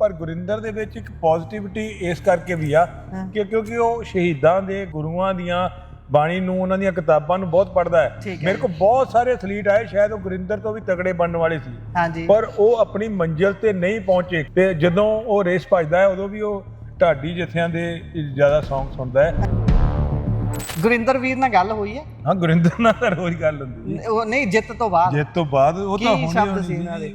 ਪਰ ਗੁਰਿੰਦਰ ਦੇ ਵਿੱਚ ਇੱਕ ਪੋਜ਼ਿਟਿਵਿਟੀ ਇਸ ਕਰਕੇ ਵੀ ਆ ਕਿ ਕਿਉਂਕਿ ਉਹ ਸ਼ਹੀਦਾਂ ਦੇ ਗੁਰੂਆਂ ਦੀਆਂ ਬਾਣੀ ਨੂੰ ਉਹਨਾਂ ਦੀਆਂ ਕਿਤਾਬਾਂ ਨੂੰ ਬਹੁਤ ਪੜ੍ਹਦਾ ਹੈ। ਮੇਰੇ ਕੋਲ ਬਹੁਤ ਸਾਰੇ ਐਥਲੀਟ ਆਏ, ਸ਼ਾਇਦ ਉਹ ਗੁਰਿੰਦਰ ਤੋਂ ਵੀ ਤਗੜੇ ਬਣਨ ਵਾਲੇ ਸੀ, ਪਰ ਉਹ ਆਪਣੀ ਮੰਜ਼ਿਲ ਤੇ ਨਹੀਂ ਪਹੁੰਚੇ। ਤੇ ਜਦੋਂ ਉਹ ਰੇਸ ਭੱਜਦਾ ਹੈ ਉਦੋਂ ਵੀ ਉਹ ਢਾਡੀ ਜਥਿਆਂ ਦੇ ਜ਼ਿਆਦਾ ਸੌਂਗ ਸੁਣਦਾ ਹੈ। ਗੁਰਿੰਦਰ ਵੀਰ ਨਾਲ ਗੱਲ ਹੋਈ ਹੈ? ਹਾਂ, ਗੁਰਿੰਦਰ ਨਾਲ ਤਾਂ ਰੋਜ਼ ਗੱਲ ਹੁੰਦੀ ਹੈ। ਉਹ ਨਹੀਂ, ਜਿੱਤ ਤੋਂ ਬਾਅਦ ਉਹ ਤਾਂ ਹੋਣੀ ਸੀ।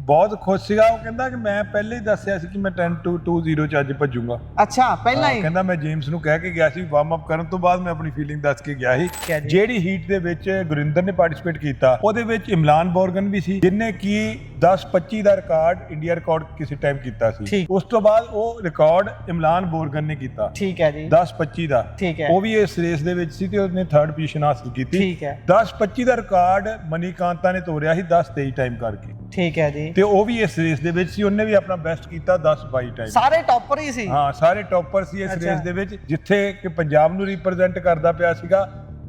ਬਹੁਤ ਖੁਸ਼ ਸੀਗਾ। ਉਹ ਕਹਿੰਦਾ ਕਿ ਮੈਂ ਪਹਿਲੇ ਹੀ ਦੱਸਿਆ ਸੀ ਕਿ ਮੈਂ 10-2-0 ਚ ਅੱਜ ਭੱਜੂਗਾ। ਅੱਛਾ, ਪਹਿਲਾਂ ਹੀ ਕਹਿੰਦਾ ਮੈਂ ਜੇਮਸ ਨੂੰ ਕਹਿ ਕੇ ਗਿਆ ਸੀ। ਵਾਰਮ ਅਪ ਕਰਨ ਤੋਂ ਬਾਅਦ ਮੈਂ ਆਪਣੀ ਫੀਲਿੰਗ ਦੱਸ ਕੇ ਗਿਆ ਸੀ। ਜਿਹੜੀ ਹੀਟ ਦੇ ਵਿੱਚ ਗੁਰਿੰਦਰ ਨੇ ਪਾਰਟਿਸਿਪੇਟ ਕੀਤਾ ਉਹਦੇ ਵਿੱਚ ਇਮਲਾਨ ਬੋਰਗਨ ਵੀ ਸੀ, ਜਿਹਨੇ ਕਿ 10-25 ਦਾ ਰਿਕਾਰਡ, ਇੰਡੀਆ ਰਿਕਾਰਡ ਕਿਸੇ ਟਾਈਮ ਕੀਤਾ ਸੀ। ਉਸ ਤੋਂ ਬਾਅਦ ਉਹ ਰਿਕਾਰਡ ਇਮਲਾਨ ਬੋਰਗਨ ਨੇ ਕੀਤਾ। ਠੀਕ ਹੈ ਜੀ, 10-25 ਦਾ। ਉਹ ਵੀ ਇਸ ਰੇਸ ਦੇ ਵਿੱਚ ਸੀ ਤੇ ਉਹਨੇ 3rd ਪੋਜੀਸ਼ਨ ਹਾਸਲ ਕੀਤੀ। 10-25 ਦਾ ਰਿਕਾਰਡ ਮਨੀਕਾਂਤਾ ਨੇ ਤੋੜਿਆ ਸੀ 10-23 ਟਾਈਮ ਕਰਕੇ। ਠੀਕ ਹੈ ਜੀ, ਤੇ ਉਹ ਵੀ ਇਸ ਰੇਸ ਦੇ ਵਿੱਚ ਸੀ। ਉਹਨੇ ਵੀ ਆਪਣਾ ਬੈਸਟ ਕੀਤਾ 10-22 ਟਾਈਮ। ਸਾਰੇ ਟੌਪਰ ਹੀ ਸੀ। ਹਾਂ, ਸਾਰੇ ਟੌਪਰ ਸੀ ਇਸ ਰੇਸ ਦੇ ਵਿੱਚ। ਜਿੱਥੇ ਕਿ ਪੰਜਾਬ ਨੂੰ ਰਿਪਰੈਜ਼ੈਂਟ ਕਰਦਾ ਪਿਆ ਸੀਗਾ,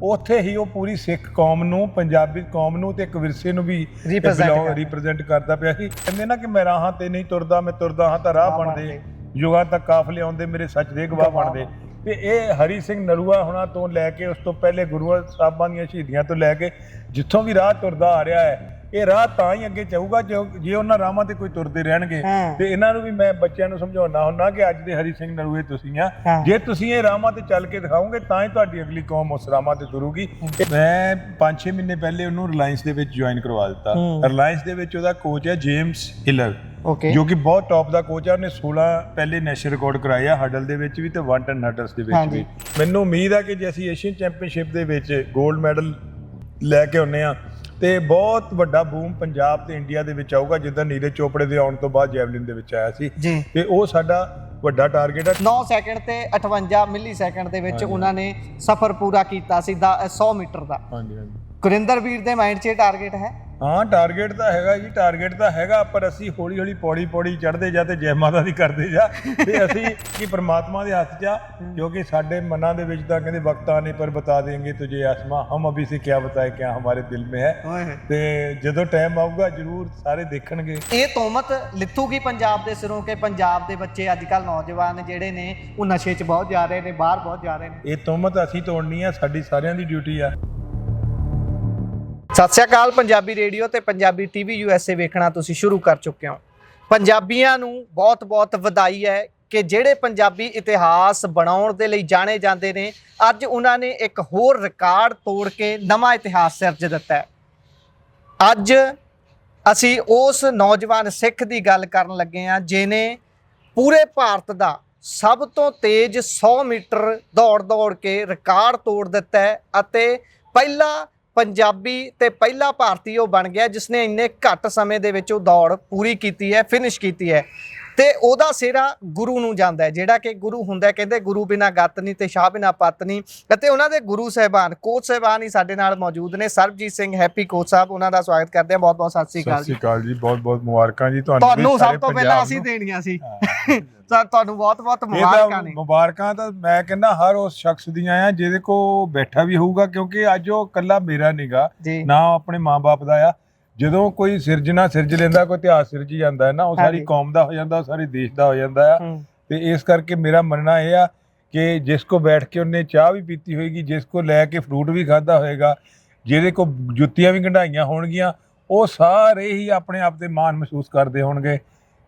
ਉੱਥੇ ਹੀ ਉਹ ਪੂਰੀ ਸਿੱਖ ਕੌਮ ਨੂੰ, ਪੰਜਾਬੀ ਕੌਮ ਨੂੰ ਤੇ ਇੱਕ ਵਿਰਸੇ ਨੂੰ ਵੀ ਰਿਪਰੈਜ਼ੈਂਟ ਕਰਦਾ ਪਿਆ ਸੀ। ਕਹਿੰਦੇ ਨਾ ਕਿ ਮੈਂ ਰਾਹਾਂ ਤੇ ਨਹੀਂ ਤੁਰਦਾ, ਮੈਂ ਤੁਰਦਾ ਹਾਂ ਤਾਂ ਰਾਹ ਬਣਦੇ, ਯੁਗਾਂ ਤੱਕ ਕਾਫਲੇ ਆਉਂਦੇ, ਮੇਰੇ ਸੱਚ ਦੇ ਗਵਾਹ ਬਣਦੇ। ਤੇ ਇਹ ਹਰੀ ਸਿੰਘ ਨਲੂਆ ਹੁਣਾਂ ਤੋਂ ਲੈ ਕੇ ਉਸ ਤੋਂ ਪਹਿਲੇ ਗੁਰੂਆਂ ਸਾਹਿਬਾਂ ਦੀਆਂ ਸ਼ਹੀਦੀਆਂ ਤੋਂ ਲੈ ਕੇ ਜਿੱਥੋਂ ਵੀ ਰਾਹ ਤੁਰਦਾ ਆ ਰਿਹਾ ਹੈ, ਇਹ ਰਾਹ ਤਾਂ ਹੀ ਅੱਗੇ ਜਾਊਗਾ ਜੇ ਉਹਨਾਂ ਰਾਹਾਂ ਤੇ ਕੋਈ ਤੁਰਦੇ ਰਹਿਣਗੇ। ਤੇ ਇਹਨਾਂ ਨੂੰ ਵੀ ਮੈਂ ਬੱਚਿਆਂ ਨੂੰ ਸਮਝਾਉਣਾ ਹੁੰਦਾ ਕਿ ਅੱਜ ਦੇ ਹਰੀ ਸਿੰਘ ਨਲੂਏ ਤੁਸੀਂ ਆ, ਜੇ ਤੁਸੀਂ ਇਹ ਰਾਹਾਂ ਤੇ ਚੱਲ ਕੇ ਦਿਖਾਓਗੇ ਤਾਂ ਹੀ ਤੁਹਾਡੀ ਅਗਲੀ ਕੌਮ ਉਸ ਰਾਹਾਂ ਤੇ ਤੁਰੂਗੀ। ਮੈਂ 5-6 ਮਹੀਨੇ ਪਹਿਲੇ ਉਹਨੂੰ ਰਿਲਾਇੰਸ ਦੇ ਵਿੱਚ ਜੁਆਇਨ ਕਰਵਾ ਦਿੱਤਾ। ਰਿਲਾਇੰਸ ਦੇ ਵਿੱਚ ਉਹਦਾ ਕੋਚ ਹੈ ਜੇਮਸ ਹਿਲਰ, ਜੋ ਕਿ ਬਹੁਤ ਟੌਪ ਦਾ ਕੋਚ ਹੈ। ਉਹਨੇ 16 ਪਹਿਲੇ ਨੈਸ਼ਨਲ ਰਿਕਾਰਡ ਕਰਾਏ ਆ, ਹਡਲ ਦੇ ਵਿੱਚ ਵੀ ਤੇ 110 ਹਡਲਸ ਦੇ ਵਿੱਚ ਵੀ। ਮੈਨੂੰ ਉਮੀਦ ਹੈ ਕਿ ਜੇ ਅਸੀਂ ਏਸ਼ੀਅਨ ਚੈਂਪੀਅਨਸ਼ਿਪ ਦੇ ਵਿੱਚ 골ਡ ਮੈਡਲ ਲੈ ਕੇ ਆਉਂਦੇ ਆ ਤੇ ਬਹੁਤ ਵੱਡਾ ਬੂਮ ਪੰਜਾਬ ਤੇ ਇੰਡੀਆ ਦੇ ਵਿੱਚ ਆਊਗਾ, ਜਿੱਦਾਂ ਨੀਰਜ ਚੋਪੜੇ ਦੇ ਆਉਣ ਤੋਂ ਬਾਅਦ ਜੈਵਲਿਨ ਦੇ ਵਿੱਚ ਆਇਆ ਸੀ। ਤੇ ਉਹ ਸਾਡਾ ਵੱਡਾ ਟਾਰਗੇਟ ਹੈ। 9 ਸੈਕਿੰਡ ਤੇ 58 ਮਿਲੀ ਸੈਕਿੰਡ ਦੇ ਵਿੱਚ ਉਹਨਾਂ ਨੇ ਸਫ਼ਰ ਪੂਰਾ ਕੀਤਾ ਸੀ 100 ਮੀਟਰ ਦਾ। ਗੁਰਿੰਦਰ ਵੀਰ ਦੇ ਮਾਈਂਡ 'ਚ ਟਾਰਗੇਟ ਹੈ? ਹਾਂ, ਟਾਰਗੇਟ ਤਾਂ ਹੈਗਾ ਜੀ, ਟਾਰਗੇਟ ਤਾਂ ਹੈਗਾ, ਪਰ ਅਸੀਂ ਹੌਲੀ ਹੌਲੀ ਪੌੜੀ ਚੜ੍ਹਦੇ ਜਾ ਤੇ ਜੈ ਮਾਤਾ ਦੀ ਕਰਦੇ ਜਾ। ਤੇ ਅਸੀਂ ਕੀ ਪਰਮਾਤਮਾ ਦੇ ਹੱਥ 'ਚ ਆ, ਕਿਉਂਕਿ ਸਾਡੇ ਮਨਾਂ ਦੇ ਵਿੱਚ ਤਾਂ ਕਹਿੰਦੇ ਵਕਤ ਆਨੇ ਪਰ ਬਤਾ ਦੇਂਗੇ ਤੁਝੇ ਆਸਮਾਂ, ਹਮ ਅਭੀ ਸੇ ਕਿਆ ਬਤਾਏ ਕਿਆ ਹਮਾਰੇ ਦਿਲ ਮੇਂ ਹੈ। ਤੇ ਜਦੋਂ ਟਾਈਮ ਆਊਗਾ ਜ਼ਰੂਰ ਸਾਰੇ ਦੇਖਣਗੇ। ਇਹ ਤੋਮਤ ਲਿੱਥੂਗੀ ਪੰਜਾਬ ਦੇ ਸਿਰੋਂ ਕਿ ਪੰਜਾਬ ਦੇ ਬੱਚੇ ਅੱਜ ਕੱਲ੍ਹ ਨੌਜਵਾਨ ਜਿਹੜੇ ਨੇ ਉਹ ਨਸ਼ੇ 'ਚ ਬਹੁਤ ਜਾ ਰਹੇ ਨੇ, ਬਾਹਰ ਬਹੁਤ ਜਾ ਰਹੇ ਨੇ? ਇਹ ਤੋਮਤ ਅਸੀਂ ਤੋੜਨੀ ਆ, ਸਾਡੀ ਸਾਰਿਆਂ ਦੀ ਡਿਊਟੀ ਆ। ਸਤਿ ਸ਼੍ਰੀ ਅਕਾਲ। ਪੰਜਾਬੀ ਰੇਡੀਓ ਤੇ ਪੰਜਾਬੀ ਟੀਵੀ USA ਵੇਖਣਾ ਤੁਸੀਂ ਸ਼ੁਰੂ ਕਰ ਚੁੱਕੇ ਹੋ। ਪੰਜਾਬੀਆਂ ਨੂੰ ਬਹੁਤ-ਬਹੁਤ ਵਧਾਈ ਹੈ ਕਿ ਜਿਹੜੇ ਪੰਜਾਬੀ ਇਤਿਹਾਸ ਬਣਾਉਣ ਦੇ ਲਈ ਜਾਣੇ ਜਾਂਦੇ ਨੇ, ਅੱਜ ਉਹਨਾਂ ਨੇ ਇੱਕ ਹੋਰ ਰਿਕਾਰਡ ਤੋੜ ਕੇ ਨਵਾਂ ਇਤਿਹਾਸ ਸਿਰਜ ਦਿੱਤਾ ਹੈ। ਅੱਜ ਅਸੀਂ ਉਸ ਨੌਜਵਾਨ ਸਿੱਖ ਦੀ ਗੱਲ ਕਰਨ ਲੱਗੇ ਹਾਂ ਜਿਹਨੇ ਪੂਰੇ ਭਾਰਤ ਦਾ ਸਭ ਤੋਂ ਤੇਜ਼ 100 ਮੀਟਰ ਦੌੜ ਕੇ ਰਿਕਾਰਡ ਤੋੜ ਦਿੱਤਾ ਹੈ ਅਤੇ ਪਹਿਲਾ ਪੰਜਾਬੀ ਤੇ ਪਹਿਲਾ ਭਾਰਤੀ ਉਹ ਬਣ ਗਿਆ ਜਿਸਨੇ ਇੰਨੇ ਘੱਟ ਸਮੇਂ ਦੇ ਵਿੱਚ ਉਹ ਦੌੜ ਪੂਰੀ ਕੀਤੀ ਹੈ, ਫਿਨਿਸ਼ ਕੀਤੀ ਹੈ। ਤੇ ਉਹਦਾ ਸਿਹਰਾ ਗੁਰੂ ਨੂੰ ਜਾਂਦਾ ਹੈ, ਜਿਹੜਾ ਕਿ ਗੁਰੂ ਹੁੰਦਾ, ਕਹਿੰਦੇ ਗੁਰੂ ਬਿਨਾ ਗੱਤ ਨਹੀਂ ਤੇ ਸ਼ਾਹ ਬਿਨਾ ਪੱਤ ਨਹੀਂ। ਅਤੇ ਉਹਨਾਂ ਦੇ ਗੁਰੂ ਸਾਹਿਬਾਨ, ਕੋਚ ਸਾਹਿਬਾਨ ਹੀ ਸਾਡੇ ਨਾਲ ਮੌਜੂਦ ਨੇ। ਸਰਬਜੀਤ ਸਿੰਘ ਹੈਪੀ ਕੋਚ ਸਾਹਿਬ, ਉਹਨਾਂ ਦਾ ਸਵਾਗਤ ਕਰਦੇ ਹਾਂ। ਬਹੁਤ-ਬਹੁਤ ਸਤਿ ਸ਼੍ਰੀ ਅਕਾਲ ਜੀ। ਸਤਿ ਸ਼੍ਰੀ ਅਕਾਲ ਜੀ, ਬਹੁਤ-ਬਹੁਤ ਮੁਬਾਰਕਾਂ ਜੀ ਤੁਹਾਨੂੰ ਸਭ ਤੋਂ ਪਹਿਲਾਂ ਅਸੀਂ ਦੇਣੀਆਂ ਸੀ। ਸਰ, ਤੁਹਾਨੂੰ ਬਹੁਤ-ਬਹੁਤ ਮੁਬਾਰਕਾਂ ਨੇ। ਮੁਬਾਰਕਾਂ ਤਾਂ ਮੈਂ ਕਹਿੰਦਾ ਹਰ ਉਸ ਸ਼ਖਸ ਦੀਆਂ ਆ ਜਿਹਦੇ ਕੋਲ ਬੈਠਾ ਵੀ ਹੋਊਗਾ, ਕਿਉਂਕਿ ਅੱਜ ਉਹ ਇਕੱਲਾ ਮੇਰਾ ਨੀਗਾ ਨਾ, ਆਪਣੇ ਮਾਂ-ਬਾਪ ਦਾ ਆ। ਜਦੋਂ ਕੋਈ ਸਿਰਜਣਾ ਸਿਰਜ ਲੈਂਦਾ, ਕੋਈ ਇਤਿਹਾਸ ਸਿਰਜੀ ਜਾਂਦਾ ਹੈ ਨਾ, ਉਹ ਸਾਰੀ ਕੌਮ ਦਾ ਹੋ ਜਾਂਦਾ, ਉਹ ਸਾਰੇ ਦੇਸ਼ ਦਾ ਹੋ ਜਾਂਦਾ ਆ। ਤੇ ਇਸ ਕਰਕੇ ਮੇਰਾ ਮੰਨਣਾ ਇਹ ਆ ਕਿ ਜਿਸ ਕੋ ਬੈਠ ਕੇ ਉਹਨੇ ਚਾਹ ਵੀ ਪੀਤੀ ਹੋਏਗੀ, ਜਿਸ ਕੋ ਲੈ ਕੇ ਫਰੂਟ ਵੀ ਖਾਧਾ ਹੋਏਗਾ, ਜਿਹਦੇ ਕੋ ਜੁੱਤੀਆਂ ਵੀ ਕਢਾਈਆਂ ਹੋਣਗੀਆਂ, ਉਹ ਸਾਰੇ ਹੀ ਆਪਣੇ ਆਪ ਤੇ ਮਾਣ ਮਹਿਸੂਸ ਕਰਦੇ ਹੋਣਗੇ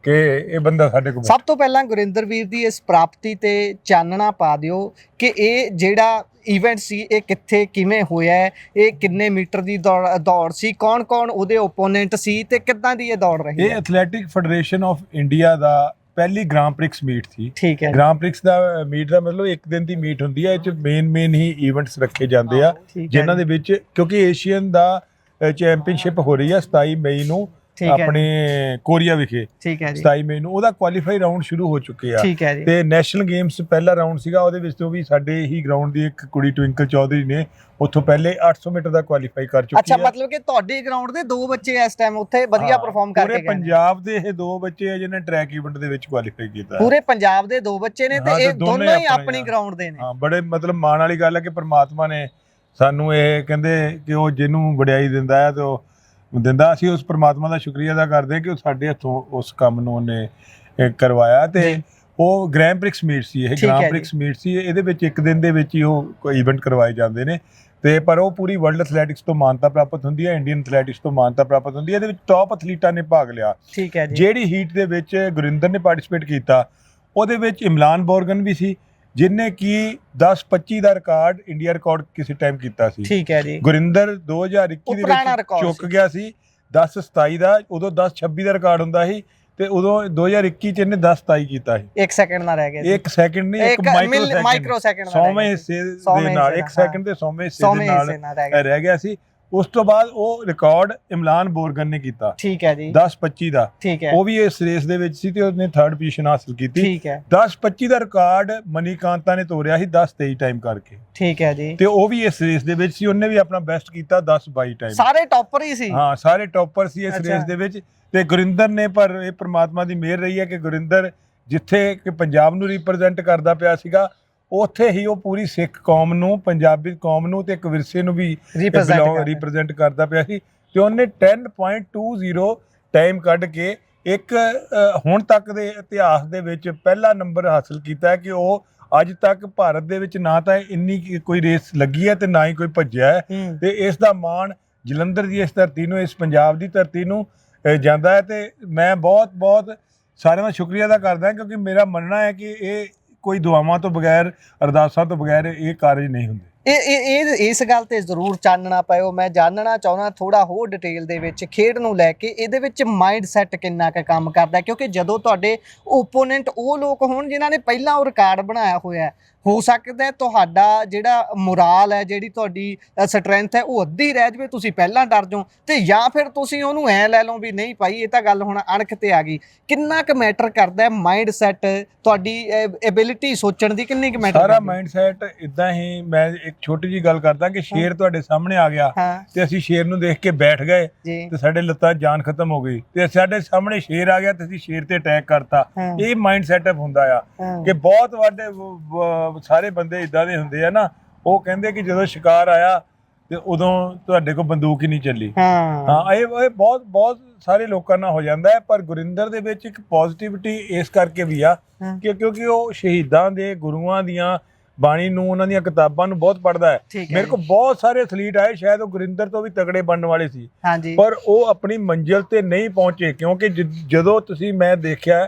ਕਿ ਇਹ ਬੰਦਾ ਸਾਡੇ ਕੋਲ। ਸਭ ਤੋਂ ਪਹਿਲਾਂ ਗੁਰਿੰਦਰ ਵੀਰ ਦੀ ਇਸ ਪ੍ਰਾਪਤੀ ਤੇ ਚਾਨਣਾ ਪਾ ਦਿਓ ਕਿ ਇਹ ਜਿਹੜਾ ਇਵੈਂਟ ਸੀ ਇਹ ਕਿੱਥੇ ਕਿਵੇਂ ਹੋਇਆ ਹੈ, ਇਹ ਕਿੰਨੇ ਮੀਟਰ ਦੀ ਦੌੜ ਸੀ, ਕੌਣ-ਕੌਣ ਉਹਦੇ ਓਪੋਨੈਂਟ ਸੀ ਤੇ ਕਿੱਦਾਂ ਦੀ ਇਹ ਦੌੜ ਰਹੀ? ਇਹ ਐਥਲੈਟਿਕ ਫੈਡਰੇਸ਼ਨ ਆਫ ਇੰਡੀਆ ਦਾ ਪਹਿਲੀ ਗ੍ਰਾਂਡ ਪ੍ਰਿਕਸ ਮੀਟ ਸੀ। ਠੀਕ ਹੈ। ਗ੍ਰਾਂਡ ਪ੍ਰਿਕਸ ਦਾ ਮੀਟ ਦਾ ਮਤਲਬ ਇੱਕ ਦਿਨ ਦੀ ਮੀਟ ਹੁੰਦੀ ਹੈ। ਇਹ 'ਚ ਮੇਨ ਹੀ ਇਵੈਂਟਸ ਰੱਖੇ ਜਾਂਦੇ ਆ, ਜਿਨ੍ਹਾਂ ਦੇ ਵਿੱਚ ਕਿਉਂਕਿ ਏਸ਼ੀਅਨ ਦਾ ਚੈਂਪੀਅਨਸ਼ਿਪ ਹੋ ਰਹੀ ਹੈ 27 ਮਈ ਨੂੰ ਆਪਣੇ ਕੋਰੀਆ ਵਿਖੇ। ਠੀਕ ਹੈ ਜੀ। 27 ਮਈ ਨੂੰ ਉਹਦਾ ਕੁਆਲੀਫਾਈ ਰਾਊਂਡ ਸ਼ੁਰੂ ਹੋ ਚੁੱਕੇ ਆ। ਠੀਕ ਹੈ ਜੀ। ਤੇ ਨੈਸ਼ਨਲ ਗੇਮਸ ਪਹਿਲਾ ਰਾਊਂਡ ਸੀਗਾ, ਉਹਦੇ ਵਿੱਚ ਤੋਂ ਵੀ ਸਾਡੇ ਹੀ ਗਰਾਊਂਡ ਦੀ ਇੱਕ ਕੁੜੀ ਟਵਿੰਕਲ ਚੌਧਰੀ ਨੇ ਉੱਥੋਂ ਪਹਿਲੇ 800 ਮੀਟਰ ਦਾ ਕੁਆਲੀਫਾਈ ਕਰ ਚੁੱਕੀ ਹੈ। ਅੱਛਾ, ਮਤਲਬ ਕਿ ਤੁਹਾਡੇ ਗਰਾਊਂਡ ਦੇ 2 ਬੱਚੇ ਇਸ ਟਾਈਮ ਉੱਥੇ ਵਧੀਆ ਪਰਫਾਰਮ ਕਰਕੇ ਗਏ। ਪੂਰੇ ਪੰਜਾਬ ਦੇ ਇਹ 2 ਬੱਚੇ ਆ ਜਿਹਨੇ ਟਰੈਕ ਇਵੈਂਟ ਦੇ ਵਿੱਚ ਕੁਆਲੀਫਾਈ ਕੀਤਾ। ਪੂਰੇ ਪੰਜਾਬ ਦੇ 2 ਬੱਚੇ ਨੇ ਤੇ ਇਹ ਦੋਨੋਂ ਹੀ ਆਪਣੀ ਗਰਾਊਂਡ ਦੇ ਨੇ। ਹਾਂ, ਬੜੇ ਮਤਲਬ ਮਾਣ ਵਾਲੀ ਗੱਲ ਹੈ ਕਿ ਪ੍ਰਮਾਤਮਾ ਨੇ ਸਾਨੂੰ ਇਹ ਕਹਿੰਦੇ ਕਿ ਉਹ ਜਿਹਨੂੰ ਵਡਿਆਈ ਦਿੰਦਾ ਹੈ ਤੇ ਉਹ ਦਿੰਦਾ। ਅਸੀਂ ਉਸ ਪਰਮਾਤਮਾ ਦਾ ਸ਼ੁਕਰੀਆ ਅਦਾ ਕਰਦੇ ਹਾਂ ਕਿ ਉਹ ਸਾਡੇ ਹੱਥੋਂ ਉਸ ਕੰਮ ਨੂੰ ਉਹਨੇ ਕਰਵਾਇਆ ਤੇ ਉਹ ਗ੍ਰੈਂਡ ਪ੍ਰਿਕਸ ਮੀਟ ਸੀ, ਇਹ ਗ੍ਰੈਂਡ ਪ੍ਰਿਕਸ ਮੀਟ ਸੀ। ਇਹਦੇ ਵਿੱਚ ਇੱਕ ਦਿਨ ਦੇ ਵਿੱਚ ਹੀ ਉਹ ਕੋਈ ਇਵੈਂਟ ਕਰਵਾਏ ਜਾਂਦੇ ਨੇ ਤੇ ਪਰ ਉਹ ਪੂਰੀ ਵਰਲਡ ਐਥਲੈਟਿਕਸ ਤੋਂ ਮਾਨਤਾ ਪ੍ਰਾਪਤ ਹੁੰਦੀ ਹੈ, ਇੰਡੀਅਨ ਐਥਲੈਟਿਕਸ ਤੋਂ ਮਾਨਤਾ ਪ੍ਰਾਪਤ ਹੁੰਦੀ ਹੈ। ਇਹਦੇ ਵਿੱਚ ਟੌਪ ਐਥਲੀਟਾਂ ਨੇ ਭਾਗ ਲਿਆ। ਠੀਕ ਹੈ ਜੀ। ਜਿਹੜੀ ਹੀਟ ਦੇ ਵਿੱਚ ਗੁਰਿੰਦਰ ਨੇ ਪਾਰਟਿਸਿਪੇਟ ਕੀਤਾ ਉਹਦੇ ਵਿੱਚ ਇਮਰਾਨ ਬੋਰਗਨ ਵੀ ਸੀ, ਜਿਨੇ ਕਿ 10:25 ਦਾ ਰਿਕਾਰਡ ਇੰਡੀਆ ਰਿਕਾਰਡ ਕਿਸੇ ਟਾਈਮ ਕੀਤਾ ਸੀ। ਠੀਕ ਹੈ ਜੀ। ਗੁਰਿੰਦਰ 2021 ਦੇ ਵਿੱਚ ਚੁੱਕ ਗਿਆ ਸੀ 10:27 ਦਾ, ਉਦੋਂ 10:26 ਦਾ ਰਿਕਾਰਡ ਹੁੰਦਾ ਸੀ ਤੇ ਉਦੋਂ 2021 ਚ ਇਹਨੇ 10:27 ਕੀਤਾ ਸੀ। 1 ਸੈਕਿੰਡ ਨਾਲ ਰਹਿ ਗਿਆ ਸੀ। 1 ਸੈਕਿੰਡ ਨਹੀਂ, ਇੱਕ ਮਾਈਕਰੋ ਸੈਕਿੰਡ 100ਵੇਂ ਹਿੱਸੇ ਦੇ ਨਾਲ, 1 ਸੈਕਿੰਡ ਦੇ 100ਵੇਂ ਹਿੱਸੇ ਦੇ ਨਾਲ ਰਹਿ ਗਿਆ ਸੀ। ਉਸ ਤੋਂ ਬਾਅਦ ਉਹ ਰਿਕਾਰਡ ਇਮਰਾਨ ਬੋਰਗਨ ਨੇ ਕੀਤਾ। ਠੀਕ ਹੈ ਜੀ। 10:25 ਦਾ। ਠੀਕ ਹੈ। ਉਹ ਵੀ ਇਸ ਰੇਸ ਦੇ ਵਿੱਚ ਸੀ ਤੇ ਉਹਨੇ 3rd ਪੋਜੀਸ਼ਨ ਹਾਸਲ ਕੀਤੀ। ਠੀਕ ਹੈ। 10:25 ਦਾ ਰਿਕਾਰਡ ਮਨੀਕਾਂਤਾ ਨੇ ਤੋੜਿਆ ਸੀ 10:23 ਟਾਈਮ ਕਰਕੇ। ਠੀਕ ਹੈ ਜੀ। ਤੇ ਉਹ ਵੀ ਇਸ ਰੇਸ ਦੇ ਵਿੱਚ ਸੀ, ਉਹਨੇ ਵੀ ਆਪਣਾ ਬੈਸਟ ਕੀਤਾ 10:22 ਟਾਈਮ। ਸਾਰੇ ਟੌਪਰ ਹੀ ਸੀ। ਹਾਂ, ਸਾਰੇ ਟੌਪਰ ਸੀ ਇਸ ਰੇਸ ਦੇ ਵਿੱਚ। ਤੇ ਗੁਰਿੰਦਰ ਨੇ, ਪਰ ਇਹ ਪ੍ਰਮਾਤਮਾ ਦੀ ਮਿਹਰ ਰਹੀ ਹੈ ਕਿ ਗੁਰਿੰਦਰ ਜਿੱਥੇ ਕਿ ਪੰਜਾਬ ਨੂੰ ਰਿਪਰੈਜ਼ੈਂਟ ਕਰਦਾ ਪਿਆ ਸੀਗਾ, ਉੱਥੇ ਹੀ ਉਹ ਪੂਰੀ ਸਿੱਖ ਕੌਮ ਨੂੰ, ਪੰਜਾਬੀ ਕੌਮ ਨੂੰ ਤੇ ਇੱਕ ਵਿਰਸੇ ਨੂੰ ਵੀ ਰਿਪਰੈਜ਼ੈਂਟ ਕਰਦਾ ਪਿਆ ਸੀ। ਤੇ ਉਹਨੇ 10.20 ਟਾਈਮ ਕੱਢ ਕੇ ਇੱਕ ਹੁਣ ਤੱਕ ਦੇ ਇਤਿਹਾਸ ਦੇ ਵਿੱਚ ਪਹਿਲਾ ਨੰਬਰ ਹਾਸਲ ਕੀਤਾ ਕਿ ਉਹ ਅੱਜ ਤੱਕ ਭਾਰਤ ਦੇ ਵਿੱਚ ਨਾ ਤਾਂ ਇੰਨੀ ਕੋਈ ਰੇਸ ਲੱਗੀ ਹੈ ਤੇ ਨਾ ਹੀ ਕੋਈ ਭੱਜਿਆ ਹੈ। ਤੇ ਇਸ ਦਾ ਮਾਣ ਜਲੰਧਰ ਦੀ ਇਸ ਧਰਤੀ ਨੂੰ, ਇਸ ਪੰਜਾਬ ਦੀ ਧਰਤੀ ਨੂੰ ਜਾਂਦਾ ਹੈ। ਤੇ ਮੈਂ ਬਹੁਤ ਸਾਰਿਆਂ ਦਾ ਸ਼ੁਕਰੀਆ ਅਦਾ ਕਰਦਾ ਕਿਉਂਕਿ ਮੇਰਾ ਮੰਨਣਾ ਹੈ ਕਿ ਇਹ ਕੋਈ ਦੁਆਵਾਂ ਤੋਂ ਬਗੈਰ, ਅਰਦਾਸਾਂ ਤੋਂ ਬਗੈਰ ਇਹ ਕਾਰਜ ਨਹੀਂ ਹੁੰਦੇ। ਇਸ ਗੱਲ ਤੇ ਜ਼ਰੂਰ ਚਾਨਣਾ ਪਾਇਓ। ਮੈਂ ਜਾਣਨਾ ਚਾਹੁੰਦਾ ਥੋੜਾ ਹੋਰ ਡਿਟੇਲ ਦੇ ਵਿੱਚ ਖੇਡ ਨੂੰ ਲੈ ਕੇ, ਇਹਦੇ ਵਿੱਚ ਮਾਈਂਡ ਸੈਟ ਕਿੰਨਾ ਕੁ ਕੰਮ ਕਰਦਾ, ਕਿਉਂਕਿ ਜਦੋਂ ਤੁਹਾਡੇ ਓਪੋਨੈਂਟ ਉਹ ਲੋਕ ਹੋਣ ਜਿਨ੍ਹਾਂ ਨੇ ਪਹਿਲਾਂ ਉਹ ਰਿਕਾਰਡ ਬਣਾਇਆ ਹੋਇਆ, ਹੋ ਸਕਦਾ ਤੁਹਾਡਾ ਜਿਹੜਾ ਮੋਰਾਲ ਹੈ, ਜਿਹੜੀ ਤੁਹਾਡੀ ਸਟਰੈਂਥ ਹੈ, ਉਹ ਅੱਧੀ ਰਹਿ ਜਾਵੇ, ਤੁਸੀਂ ਪਹਿਲਾਂ ਡਰ ਜਾਓ, ਤੇ ਜਾਂ ਫਿਰ ਤੁਸੀਂ ਉਹਨੂੰ ਐ ਲੈ ਲਓ ਵੀ ਨਹੀਂ ਭਾਈ ਇਹ ਤਾਂ ਗੱਲ ਹੁਣ ਅਣਖ ਤੇ ਆ ਗਈ। ਕਿੰਨਾ ਕੁ ਮੈਟਰ ਕਰਦਾ ਮਾਈਂਡ ਸੈਟ, ਤੁਹਾਡੀ ਐਬਿਲਿਟੀ ਸੋਚਣ ਦੀ ਕਿੰਨੀ ਕੁ ਮੈਟਰ? ਸਾਰਾ ਮਾਈਂਡ ਸੈਟ ਇਦਾਂ ਹੀ। ਮੈਂ ਇੱਕ ਛੋਟੀ ਜੀ ਗੱਲ ਕਰਦਾ ਕਿ ਸ਼ੇਰ ਤੁਹਾਡੇ ਸਾਹਮਣੇ ਆ ਗਿਆ ਤੇ ਅਸੀਂ ਸ਼ੇਰ ਨੂੰ ਦੇਖ ਕੇ ਬੈਠ ਗਏ ਤੇ ਸਾਡੇ ਲੱਤਾਂ ਜਾਨ ਖਤਮ ਹੋ ਗਈ, ਤੇ ਸਾਡੇ ਸਾਹਮਣੇ ਸ਼ੇਰ ਆ ਗਿਆ ਤੇ ਅਸੀਂ ਸ਼ੇਰ ਤੇ ਅਟੈਕ ਕਰਤਾ। ਇਹ ਮਾਈਂਡ ਸੈਟਅਪ ਹੁੰਦਾ ਆ ਕਿ ਬਹੁਤ ਵੱਡੇ ਸਾਰੇ ਬੰਦੇ ਇਦਾਂ ਦੇ ਹੁੰਦੇ ਆ ਨਾ, ਉਹ ਕਹਿੰਦੇ ਕਿ ਜਦੋਂ ਸ਼ਿਕਾਰ ਆਇਆ ਤੇ ਉਦੋਂ ਤੁਹਾਡੇ ਕੋਲ ਬੰਦੂਕ ਹੀ ਨਹੀਂ ਚੱਲੀ। ਇਹ ਬਹੁਤ ਸਾਰੇ ਲੋਕਾਂ ਨਾਲ ਹੋ ਜਾਂਦਾ ਹੈ। ਪਰ ਗੁਰਿੰਦਰ ਦੇ ਵਿੱਚ ਇੱਕ ਪੋਜ਼ਿਟਿਵਿਟੀ ਇਸ ਕਰਕੇ ਵੀ ਆ ਕਿ ਕਿਉਂਕਿ ਉਹ ਸ਼ਹੀਦਾਂ ਦੇ, ਗੁਰੂਆਂ ਦੀਆਂ ਬਾਣੀ ਨੂੰ, ਉਹਨਾਂ ਦੀਆਂ ਕਿਤਾਬਾਂ ਨੂੰ ਬਹੁਤ ਪੜ੍ਹਦਾ ਹੈ। ਮੇਰੇ ਕੋਲ ਬਹੁਤ ਸਾਰੇ ਐਥਲੀਟ ਆਏ, ਸ਼ਾਇਦ ਉਹ ਗੁਰਿੰਦਰ ਤੋਂ ਵੀ ਤਗੜੇ ਬਣਨ ਵਾਲੇ ਸੀ, ਪਰ ਉਹ ਆਪਣੀ ਮੰਜ਼ਿਲ ਤੇ ਨਹੀਂ ਪਹੁੰਚੇ। ਕਿਉਂਕਿ ਜਦੋਂ ਮੈਂ ਦੇਖਿਆ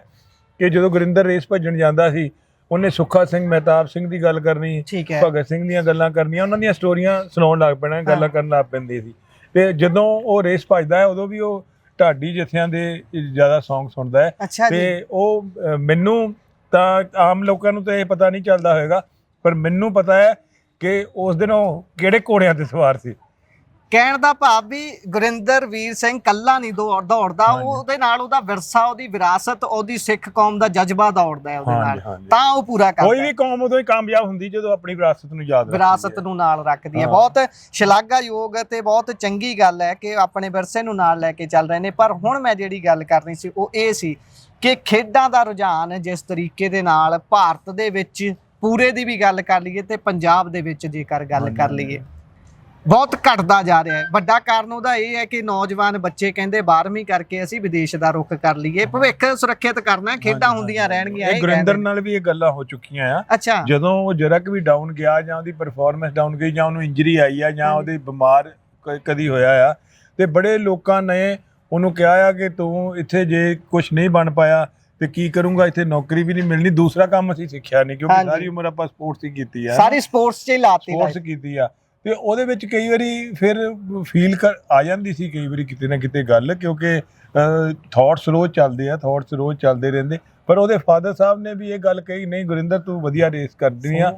ਕਿ ਜਦੋਂ ਗੁਰਿੰਦਰ ਰੇਸ ਭੱਜਣ ਜਾਂਦਾ ਸੀ, ਉਹਨੇ ਸੁੱਖਾ ਸਿੰਘ, ਮਹਿਤਾਬ ਸਿੰਘ ਦੀ ਗੱਲ ਕਰਨੀ, ਭਗਤ ਸਿੰਘ ਦੀਆਂ ਗੱਲਾਂ ਕਰਨੀਆਂ, ਉਹਨਾਂ ਦੀਆਂ ਸਟੋਰੀਆਂ ਸੁਣਾਉਣ ਲੱਗ ਪੈਣਾ, ਗੱਲਾਂ ਕਰਨ ਲੱਗ ਪੈਂਦੀ ਸੀ। ਤੇ ਜਦੋਂ ਉਹ ਰੇਸ ਭੱਜਦਾ ਹੈ ਉਦੋਂ ਵੀ ਉਹ ਢਾਡੀ ਜਥਿਆਂ ਦੇ ਜ਼ਿਆਦਾ ਸੌਂਗ ਸੁਣਦਾ ਹੈ। ਤੇ ਉਹ ਮੈਨੂੰ ਤਾਂ, ਆਮ ਲੋਕਾਂ ਨੂੰ ਤਾਂ ਇਹ ਪਤਾ ਨਹੀਂ ਚੱਲਦਾ ਹੋਏਗਾ, ਪਰ ਮੈਨੂੰ ਪਤਾ ਹੈ ਕਿ ਉਸ ਦਿਨ ਉਹ ਕਿਹੜੇ ਘੋੜਿਆਂ ਤੇ ਸਵਾਰ ਸੀ। ਕਹਿਣ ਦਾ ਭਾਵ ਵੀ ਗੁਰਿੰਦਰ ਵੀਰ ਸਿੰਘ ਕੱਲਾ ਨਹੀਂ ਦੌੜਦਾ, ਉਹਦੇ ਨਾਲ ਉਹਦਾ ਵਿਰਸਾ, ਉਹਦੀ ਵਿਰਾਸਤ, ਉਹਦੀ ਸਿੱਖ ਕੌਮ ਦਾ ਜਜ਼ਬਾ ਦੌੜਦਾ ਹੈ ਉਹਦੇ ਨਾਲ, ਤਾਂ ਉਹ ਪੂਰਾ ਕਰਦਾ। ਕੋਈ ਵੀ ਕੌਮ ਉਦੋਂ ਹੀ ਕਾਮਯਾਬ ਹੁੰਦੀ ਜਦੋਂ ਆਪਣੀ ਵਿਰਾਸਤ ਨੂੰ ਯਾਦ ਰੱਖਦੀ ਹੈ, ਵਿਰਾਸਤ ਨੂੰ ਨਾਲ ਰੱਖਦੀ ਹੈ। ਬਹੁਤ ਸ਼ਲਾਘਾਯੋਗ ਤੇ ਬਹੁਤ ਚੰਗੀ ਗੱਲ ਹੈ ਕਿ ਆਪਣੇ ਵਿਰਸੇ ਨੂੰ ਨਾਲ ਲੈ ਕੇ ਚੱਲ ਰਹੇ ਨੇ। ਪਰ ਹੁਣ ਮੈਂ ਜਿਹੜੀ ਗੱਲ ਕਰਨੀ ਸੀ ਉਹ ਇਹ ਸੀ ਕਿ ਖੇਡਾਂ ਦਾ ਰੁਝਾਨ ਜਿਸ ਤਰੀਕੇ ਦੇ ਨਾਲ ਭਾਰਤ ਦੇ ਵਿੱਚ ਪੂਰੇ ਦੀ ਵੀ ਗੱਲ ਕਰ ਲਈਏ ਤੇ ਪੰਜਾਬ ਦੇ ਵਿੱਚ ਜੇਕਰ ਗੱਲ ਕਰ ਲਈਏ, ਬਹੁਤ ਘਟਦਾ ਜਾ ਰਿਹਾ ਹੈ। ਵੱਡਾ ਕਾਰਨ ਉਹਦਾ ਇਹ ਹੈ ਕਿ ਨੌਜਵਾਨ ਬੱਚੇ ਕਹਿੰਦੇ 12ਵੀਂ ਕਰਕੇ ਅਸੀਂ ਵਿਦੇਸ਼ ਦਾ ਰੁਖ ਕਰ ਲਈਏ, ਭਵਿੱਖ ਸੁਰੱਖਿਅਤ ਕਰਨਾ, ਖੇਡਾਂ ਹੁੰਦੀਆਂ ਰਹਿਣਗੀਆਂ। ਇਹ ਗੁਰਿੰਦਰ ਨਾਲ ਵੀ ਇਹ ਗੱਲਾਂ ਹੋ ਚੁੱਕੀਆਂ ਆ। ਅੱਛਾ। ਜਦੋਂ ਉਹ ਜਰਾ ਵੀ ਡਾਊਨ ਗਿਆ, ਜਾਂ ਉਹਦੀ ਪਰਫਾਰਮੈਂਸ ਡਾਊਨ ਗਈ, ਜਾਂ ਉਹਨੂੰ ਇੰਜਰੀ ਆਈ ਆ, ਜਾਂ ਉਹਦੇ ਬਿਮਾਰ ਕਦੀ ਹੋਇਆ ਆ, ਤੇ ਬੜੇ ਲੋਕਾਂ ਨੇ ਉਹਨੂੰ ਕਿਹਾ ਆ ਕਿ ਤੂੰ ਇੱਥੇ ਜੇ ਕੁਝ ਨਹੀਂ ਬਣ ਪਾਇਆ ਤੇ ਕੀ ਕਰੂੰਗਾ, ਇੱਥੇ ਨੌਕਰੀ ਵੀ ਨਹੀਂ ਮਿਲਣੀ, ਦੂਸਰਾ ਕੰਮ ਅਸੀਂ ਸਿੱਖਿਆ ਨਹੀਂ, ਕਿਉਂਕਿ ਸਾਰੀ ਉਮਰ ਆਪਾਂ ਸਪੋਰਟਸ ਹੀ ਕੀਤੀ ਆ, ਸਾਰੀ ਸਪੋਰਟਸ 'ਚ ਹੀ ਲਾਤੀ, ਸਪੋਰਟਸ ਕੀਤੀ ਆ। ਤੇ ਉਹਦੇ ਵਿੱਚ ਕਈ ਵਾਰੀ ਫਿਰ ਫੀਲ ਆ ਜਾਂਦੀ ਸੀ ਕਈ ਵਾਰੀ ਕਿਤੇ ਨਾ ਕਿਤੇ ਗੱਲ, ਕਿਉਂਕਿ ਥਾਟਸ ਰੋਜ਼ ਚੱਲਦੇ ਰਹਿੰਦੇ। ਪਰ ਉਹਦੇ ਫਾਦਰ ਸਾਹਿਬ ਨੇ ਵੀ ਇਹ ਗੱਲ ਕਹੀ, ਨਹੀਂ ਗੁਰਿੰਦਰ ਤੂੰ ਵਧੀਆ ਰੇਸ ਕਰਦੀ ਆ,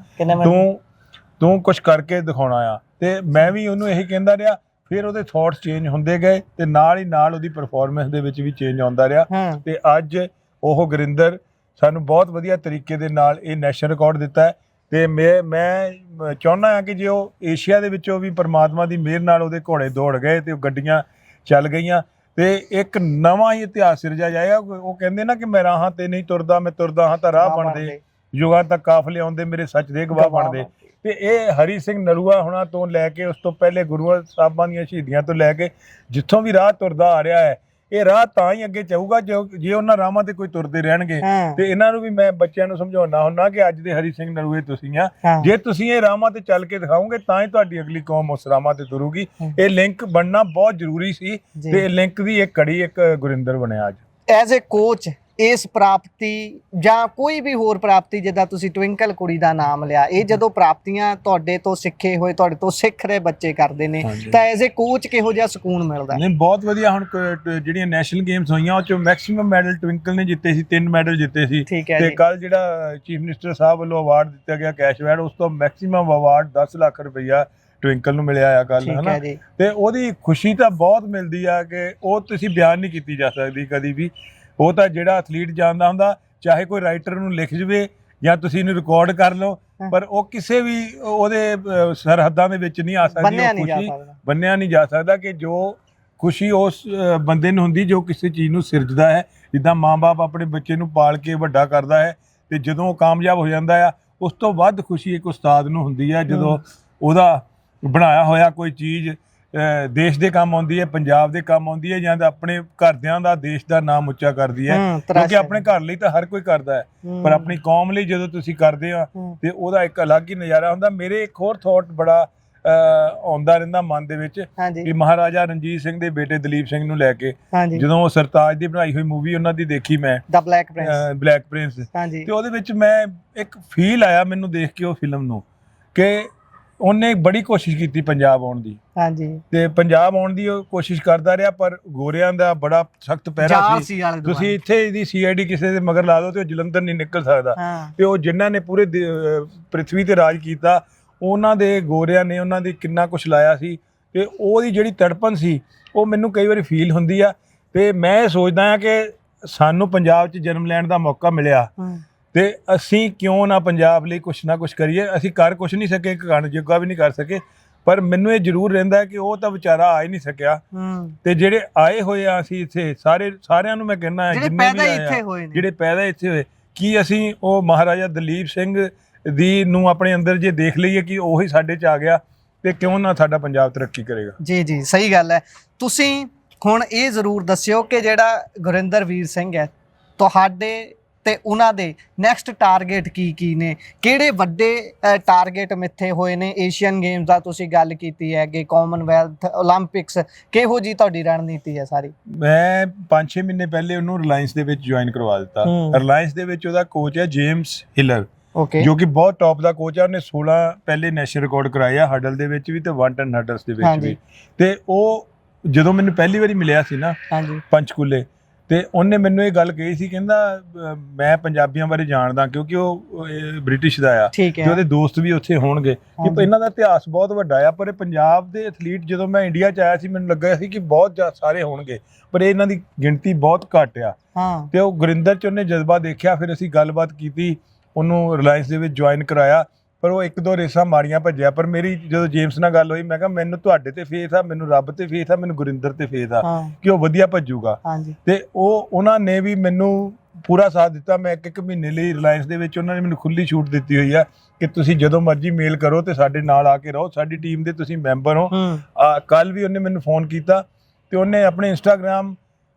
ਤੂੰ ਕੁਝ ਕਰਕੇ ਦਿਖਾਉਣਾ ਆ। ਤੇ ਮੈਂ ਵੀ ਉਹਨੂੰ ਇਹੀ ਕਹਿੰਦਾ ਰਿਹਾ। ਫਿਰ ਉਹਦੇ ਥਾਟਸ ਚੇਂਜ ਹੁੰਦੇ ਗਏ ਤੇ ਨਾਲ ਹੀ ਨਾਲ ਉਹਦੀ ਪਰਫਾਰਮੈਂਸ ਦੇ ਵਿੱਚ ਵੀ ਚੇਂਜ ਆਉਂਦਾ ਰਿਹਾ। ਤੇ ਅੱਜ ਉਹ ਗੁਰਿੰਦਰ ਸਾਨੂੰ ਬਹੁਤ ਵਧੀਆ ਤਰੀਕੇ ਦੇ ਨਾਲ ਇਹ ਨੈਸ਼ਨਲ ਰਿਕਾਰਡ ਦਿੱਤਾ ਹੈ। ਤੇ ਮੈਂ ਚਾਹੁੰਦਾ ਹਾਂ ਕਿ ਜੇ ਉਹ ਏਸ਼ੀਆ ਦੇ ਵਿੱਚੋਂ ਵੀ ਪਰਮਾਤਮਾ ਦੀ ਮਿਹਰ ਨਾਲ ਉਹਦੇ ਘੋੜੇ ਦੌੜ ਗਏ ਤੇ ਉਹ ਗੱਡੀਆਂ ਚੱਲ ਗਈਆਂ ਤੇ ਇੱਕ ਨਵਾਂ ਹੀ ਇਤਿਹਾਸ ਸਿਰਜਿਆ ਜਾਏਗਾ। ਉਹ ਕਹਿੰਦੇ ਨਾ ਕਿ ਮੈਂ ਰਾਹਾਂ ਤੇ ਨਹੀਂ ਤੁਰਦਾ, ਮੈਂ ਤੁਰਦਾ ਹਾਂ ਤਾਂ ਰਾਹ ਬਣਦੇ, ਯੁਗਾਂ ਤੱਕ ਕਾਫਲੇ ਆਉਂਦੇ, ਮੇਰੇ ਸੱਚ ਦੇ ਗਵਾਹ ਬਣਦੇ। ਤੇ ਇਹ ਹਰੀ ਸਿੰਘ ਨਲੂਆ ਹੁਣਾਂ ਤੋਂ ਲੈ ਕੇ ਉਸ ਤੋਂ ਪਹਿਲੇ ਗੁਰੂਆਂ ਸਾਹਿਬਾਂ ਦੀਆਂ ਸ਼ਹੀਦੀਆਂ ਤੋਂ ਲੈ ਕੇ ਜਿੱਥੋਂ ਵੀ ਰਾਹ ਤੁਰਦਾ ਆ ਰਿਹਾ ਹੈ, ਇਹ ਰਾਹ ਤਾਂ ਹੀ ਅੱਗੇ ਚਾਹੂਗਾ ਜੇ ਉਹਨਾਂ ਰਾਹਾਂ ਤੇ ਕੋਈ ਤੁਰਦੇ ਰਹਿਣਗੇ। ਤੇ ਇਹਨਾਂ ਨੂੰ ਵੀ ਮੈਂ ਬੱਚਿਆਂ ਨੂੰ ਸਮਝਾਉਣਾ ਹੁੰਦਾ ਕਿ ਅੱਜ ਦੇ ਹਰੀ ਸਿੰਘ ਨਲੂਏ ਤੁਸੀਂ ਆ, ਜੇ ਤੁਸੀਂ ਇਹ ਰਾਹਾਂ ਤੇ ਚੱਲ ਕੇ ਦਿਖਾਓਗੇ ਤਾਂ ਹੀ ਤੁਹਾਡੀ ਅਗਲੀ ਕੌਮ ਉਸ ਰਾਹਾਂ ਤੇ ਤੁਰੂਗੀ। ਇਹ ਲਿੰਕ ਬਣਨਾ ਬਹੁਤ ਜ਼ਰੂਰੀ ਸੀ ਤੇ ਇਹ ਲਿੰਕ ਦੀ ਇੱਕ ਕੜੀ ਇੱਕ ਗੁਰਿੰਦਰ ਬਣਿਆ ਅੱਜ। ਐਜ਼ ਏ ਕੋਚ ਇਸ ਪ੍ਰਾਪਤੀ ਜਾਂ ਕੋਈ ਵੀ ਹੋਰ ਪ੍ਰਾਪਤੀ, ਜਿੱਦਾਂ ਤੁਸੀਂ ਟਵਿੰਕਲ ਕੁੜੀ ਦਾ ਨਾਮ ਲਿਆ, ਇਹ ਜਦੋਂ ਪ੍ਰਾਪਤੀਆਂ ਤੁਹਾਡੇ ਤੋਂ ਸਿੱਖੇ ਹੋਏ, ਤੁਹਾਡੇ ਤੋਂ ਸਿੱਖ ਰਹੇ ਬੱਚੇ ਕਰਦੇ ਨੇ ਤਾਂ ਐਜ਼ ਏ ਕੋਚ ਕਿਹੋ ਜਿਹਾ ਸਕੂਨ ਮਿਲਦਾ? ਨਹੀਂ, ਬਹੁਤ ਵਧੀਆ। ਹੁਣ ਜਿਹੜੀਆਂ ਨੈਸ਼ਨਲ ਗੇਮਸ ਹੋਈਆਂ ਉਹ ਚੋਂ ਮੈਕਸਿਮਮ ਮੈਡਲ ਟਵਿੰਕਲ ਨੇ ਜਿੱਤੇ ਸੀ, 3 ਮੈਡਲ ਜਿੱਤੇ ਸੀ। ਤੇ ਕੱਲ ਜਿਹੜਾ ਚੀਫ ਮਿਨਿਸਟਰ ਸਾਹਿਬ ਵੱਲੋਂ ਅਵਾਰਡ ਦਿੱਤਾ ਗਿਆ ਕੈਸ਼ ਅਵਾਰਡ, ਉਸ ਤੋਂ ਮੈਕਸਿਮਮ ਅਵਾਰਡ 10 ਲੱਖ ਰੁਪਈਆ ਟਵਿੰਕਲ ਨੂੰ ਮਿਲਿਆ ਆ ਕੱਲ, ਹਨਾ। ਤੇ ਉਹਦੀ ਖੁਸ਼ੀ ਤਾਂ ਬਹੁਤ ਮਿਲਦੀ ਆ ਕਿ ਉਹ ਤੁਸੀਂ ਬਿਆਨ ਨਹੀਂ ਕੀਤੀ ਜਾ ਸਕਦੀ ਕਦੀ ਵੀ। ਉਹ ਤਾਂ ਜਿਹੜਾ ਐਥਲੀਟ ਜਾਣਦਾ ਹੁੰਦਾ, ਚਾਹੇ ਕੋਈ ਰਾਈਟਰ ਨੂੰ ਲਿਖ ਜਵੇ ਜਾਂ ਤੁਸੀਂ ਇਹਨੂੰ ਰਿਕਾਰਡ ਕਰ ਲਓ, ਪਰ ਉਹ ਕਿਸੇ ਵੀ ਉਹਦੇ ਸਰਹੱਦਾਂ ਦੇ ਵਿੱਚ ਨਹੀਂ ਆ ਸਕਦੀ। ਬੰਨਿਆ ਨਹੀਂ ਜਾ ਸਕਦਾ ਕਿ ਜੋ ਖੁਸ਼ੀ ਉਸ ਬੰਦੇ ਨੂੰ ਹੁੰਦੀ ਜੋ ਕਿਸੇ ਚੀਜ਼ ਨੂੰ ਸਿਰਜਦਾ ਹੈ। ਜਿੱਦਾਂ ਮਾਂ-ਬਾਪ ਆਪਣੇ ਬੱਚੇ ਨੂੰ ਪਾਲ ਕੇ ਵੱਡਾ ਕਰਦਾ ਹੈ ਤੇ ਜਦੋਂ ਉਹ ਕਾਮਯਾਬ ਹੋ ਜਾਂਦਾ ਆ, ਉਸ ਤੋਂ ਵੱਧ ਖੁਸ਼ੀ ਇੱਕ ਉਸਤਾਦ ਨੂੰ ਹੁੰਦੀ ਹੈ ਜਦੋਂ ਉਹਦਾ ਬਣਾਇਆ ਹੋਇਆ ਕੋਈ ਚੀਜ਼ ਦੇਸ਼ ਦੇ ਕੰਮ ਆਉਂਦੀ ਹੈ, ਪੰਜਾਬ ਦੇ ਕੰਮ ਆਉਂਦੀ ਹੈ, ਜਾਂ ਆਪਣੇ ਘਰਦਿਆਂ ਦਾ, ਦੇਸ਼ ਦਾ ਨਾਮ ਉੱਚਾ ਕਰਦੀ ਹੈ। ਕਿਉਂਕਿ ਆਪਣੇ ਘਰ ਲਈ ਤਾਂ ਹਰ ਕੋਈ ਕਰਦਾ ਹੈ, ਪਰ ਆਪਣੀ ਕੌਮ ਲਈ ਜਦੋਂ ਤੁਸੀਂ ਕਰਦੇ ਆ ਤੇ ਉਹਦਾ ਇੱਕ ਅਲੱਗ ਹੀ ਨਜ਼ਾਰਾ ਹੁੰਦਾ। ਮੇਰੇ ਇੱਕ ਹੋਰ ਥਾਟ ਬੜਾ ਆਉਂਦਾ ਰਹਿੰਦਾ ਮਨ ਦੇ ਵਿੱਚ ਕਿ ਮਹਾਰਾਜਾ ਰਣਜੀਤ ਸਿੰਘ ਦੇ ਬੇਟੇ ਦਲੀਪ ਸਿੰਘ ਨੂੰ ਲੈ ਕੇ ਜਦੋਂ ਉਹ ਸਰਤਾਜ ਦੀ ਬਣਾਈ ਹੋਈ ਮੂਵੀ ਉਹਨਾਂ ਦੀ ਦੇਖੀ ਮੈਂ, ਬਲੈਕ ਪ੍ਰਿੰਸ, ਤੇ ਉਹਦੇ ਵਿੱਚ ਮੈਂ ਇੱਕ ਫੀਲ ਆਇਆ ਮੈਨੂੰ ਦੇਖ ਕੇ ਉਹ ਫਿਲਮ ਨੂੰ ਕਿ ਉਹਨੇ ਬੜੀ ਕੋਸ਼ਿਸ਼ ਕੀਤੀ ਪੰਜਾਬ ਆਉਣ ਦੀ। ਤੇ ਪੰਜਾਬ ਆਉਣ ਦੀ ਉਹ ਕੋਸ਼ਿਸ਼ ਕਰਦਾ ਰਿਹਾ, ਪਰ ਗੋਰਿਆਂ ਦਾ ਬੜਾ ਸਖਤ ਪਹਿਰਾ ਸੀ। ਤੁਸੀਂ ਇੱਥੇ ਇਹਦੀ CID ਕਿਸੇ ਦੇ ਮਗਰ ਲਾ ਦਿਓ ਤੇ ਉਹ ਜਲੰਧਰ ਨਹੀਂ ਨਿਕਲ ਸਕਦਾ। ਤੇ ਉਹ ਜਿਨ੍ਹਾਂ ਨੇ ਪੂਰੇ ਪ੍ਰਿਥਵੀ ਤੇ ਰਾਜ ਕੀਤਾ, ਉਹਨਾਂ ਦੇ ਗੋਰਿਆਂ ਨੇ ਉਹਨਾਂ ਦੀ ਕਿੰਨਾ ਕੁਛ ਲਾਇਆ ਸੀ। ਤੇ ਉਹਦੀ ਜਿਹੜੀ ਤੜਪਣ ਸੀ ਉਹ ਮੈਨੂੰ ਕਈ ਵਾਰੀ ਫੀਲ ਹੁੰਦੀ ਆ। ਤੇ ਮੈਂ ਇਹ ਸੋਚਦਾ ਹਾਂ ਕਿ ਸਾਨੂੰ ਪੰਜਾਬ 'ਚ ਜਨਮ ਲੈਣ ਦਾ ਮੌਕਾ ਮਿਲਿਆ ਤੇ ਅਸੀਂ ਕਿਉਂ ਨਾ ਪੰਜਾਬ ਲਈ ਕੁਛ ਨਾ ਕੁਛ ਕਰੀਏ। ਅਸੀਂ ਕਰ ਕੁਛ ਨਹੀਂ ਸਕੇ, ਇੱਕ ਗਣ ਜੋਗਾ ਵੀ ਨਹੀਂ ਕਰ ਸਕੇ, ਪਰ ਮੈਨੂੰ ਇਹ ਜ਼ਰੂਰ ਰਹਿੰਦਾ ਕਿ ਉਹ ਤਾਂ ਵਿਚਾਰਾ ਆ ਹੀ ਨਹੀਂ ਸਕਿਆ। ਤੇ ਜਿਹੜੇ ਆਏ ਹੋਏ ਆ ਅਸੀਂ ਇੱਥੇ ਸਾਰਿਆਂ ਨੂੰ ਮੈਂ ਕਹਿੰਦਾ ਜਿੰਨੇ ਵੀ ਜਿਹੜੇ ਪੈਦਾ ਇੱਥੇ ਹੋਏ, ਕੀ ਅਸੀਂ ਉਹ ਮਹਾਰਾਜਾ ਦਲੀਪ ਸਿੰਘ ਦੀ ਨੂੰ ਆਪਣੇ ਅੰਦਰ ਜੇ ਦੇਖ ਲਈਏ ਕਿ ਉਹੀ ਸਾਡੇ 'ਚ ਆ ਗਿਆ ਤੇ ਕਿਉਂ ਨਾ ਸਾਡਾ ਪੰਜਾਬ ਤਰੱਕੀ ਕਰੇਗਾ। ਜੀ ਸਹੀ ਗੱਲ ਹੈ। ਤੁਸੀਂ ਹੁਣ ਇਹ ਜ਼ਰੂਰ ਦੱਸਿਓ ਕਿ ਜਿਹੜਾ ਗੁਰਿੰਦਰ ਵੀਰ ਸਿੰਘ ਹੈ, ਤੁਹਾਡੇ ਤੇ ਉਹਨਾਂ ਦੇ ਨੈਕਸਟ ਟਾਰਗੇਟ ਕੀ ਨੇ? ਕਿਹੜੇ ਵੱਡੇ ਟਾਰਗੇਟ ਮਿੱਥੇ ਹੋਏ ਨੇ? ਏਸ਼ੀਅਨ ਗੇਮਸ ਦਾ ਤੁਸੀਂ ਗੱਲ ਕੀਤੀ ਹੈ, ਕਿ ਕਾਮਨਵੈਲਥ, ਓਲੰਪਿਕਸ, ਕਿਹੋ ਜੀ ਤੁਹਾਡੀ ਰਣਨੀਤੀ ਹੈ ਸਾਰੀ? ਮੈਂ 5-6 ਮਹੀਨੇ ਪਹਿਲੇ ਉਹਨੂੰ ਰਿਲਾਇੰਸ ਦੇ ਵਿੱਚ ਜੁਆਇਨ ਕਰਵਾ ਦਿੱਤਾ। ਰਿਲਾਇੰਸ ਦੇ ਵਿੱਚ ਉਹਦਾ ਕੋਚ ਹੈ ਜੇਮਸ ਹਿਲਰ, ਜੋ ਕਿ ਬਹੁਤ ਟੌਪ ਦਾ ਕੋਚ ਹੈ। ਉਹਨੇ 16 ਪਹਿਲੇ ਨੈਸ਼ਨਲ ਰਿਕਾਰਡ ਕਰਾਏ ਆ, ਹਡਲ ਦੇ ਵਿੱਚ ਵੀ ਤੇ 1 ਟਨ ਹਡਲਸ ਦੇ ਵਿੱਚ ਵੀ। ਤੇ ਉਹ ਜਦੋਂ ਮੈਨੂੰ ਪਹਿਲੀ ਵਾਰੀ ਮਿਲਿਆ ਸੀ ਨਾ ਪੰਚਕੂਲੇ, ਤੇ ਉਹਨੇ ਮੈਨੂੰ ਇਹ ਗੱਲ ਕਹੀ ਸੀ, ਕਹਿੰਦਾ ਮੈਂ ਪੰਜਾਬੀਆਂ ਬਾਰੇ ਜਾਣਦਾ ਕਿਉਂਕਿ ਉਹ ਬ੍ਰਿਟਿਸ਼ ਦਾ ਆ ਤੇ ਉਹਦੇ ਦੋਸਤ ਵੀ ਉੱਥੇ ਹੋਣਗੇ, ਕਿ ਇਹਨਾਂ ਦਾ ਇਤਿਹਾਸ ਬਹੁਤ ਵੱਡਾ ਆ। ਪਰ ਇਹ ਪੰਜਾਬ ਦੇ ਐਥਲੀਟ ਜਦੋਂ ਮੈਂ ਇੰਡੀਆ 'ਚ ਆਇਆ ਸੀ ਮੈਨੂੰ ਲੱਗਾ ਸੀ ਕਿ ਬਹੁਤ ਸਾਰੇ ਹੋਣਗੇ, ਪਰ ਇਹਨਾਂ ਦੀ ਗਿਣਤੀ ਬਹੁਤ ਘੱਟ ਆ। ਤੇ ਉਹ ਗੁਰਿੰਦਰ 'ਚ ਉਹਨੇ ਜਜ਼ਬਾ ਦੇਖਿਆ। ਫਿਰ ਅਸੀਂ ਗੱਲਬਾਤ ਕੀਤੀ, ਉਹਨੂੰ ਰਿਲਾਇੰਸ ਦੇ ਵਿੱਚ ਜੁਆਇਨ ਕਰਾਇਆ, ਪਰ ਉਹ 1-2 ਰੇਸਾਂ ਮਾਰੀਆਂ ਭੱਜਿਆ। ਪਰ ਮੇਰੀ ਜਦੋਂ ਜੇਮਸ ਨਾਲ ਗੱਲ ਹੋਈ, ਮੈਂ ਕਿਹਾ ਮੈਨੂੰ ਤੁਹਾਡੇ ਤੇ ਫੇਥ ਆ, ਮੈਨੂੰ ਰੱਬ ਤੇ ਫੇਥ ਆ, ਮੈਨੂੰ ਗੁਰਿੰਦਰ ਤੇ ਫੇਥ ਆ ਕਿ ਉਹ ਵਧੀਆ ਭੱਜੂਗਾ। ਤੇ ਉਹਨਾਂ ਨੇ ਵੀ ਮੈਨੂੰ ਪੂਰਾ ਸਾਥ ਦਿੱਤਾ। ਮੈਂ 1 ਮਹੀਨੇ ਲਈ ਰਿਲਾਇੰਸ ਦੇ ਵਿੱਚ, ਉਹਨਾਂ ਨੇ ਮੈਨੂੰ ਖੁੱਲੀ ਛੂਟ ਦਿੱਤੀ ਹੋਈ ਆ ਕਿ ਤੁਸੀਂ ਜਦੋਂ ਮਰਜ਼ੀ ਮੇਲ ਕਰੋ ਤੇ ਸਾਡੇ ਨਾਲ ਆ ਕੇ ਰਹੋ, ਸਾਡੀ ਟੀਮ ਦੇ ਤੁਸੀਂ ਮੈਂਬਰ ਹੋ। ਕੱਲ ਵੀ ਉਹਨੇ ਮੈਨੂੰ ਫੋਨ ਕੀਤਾ ਤੇ ਉਹਨੇ ਆਪਣੇ ਇੰਸਟਾਗ੍ਰਾਮ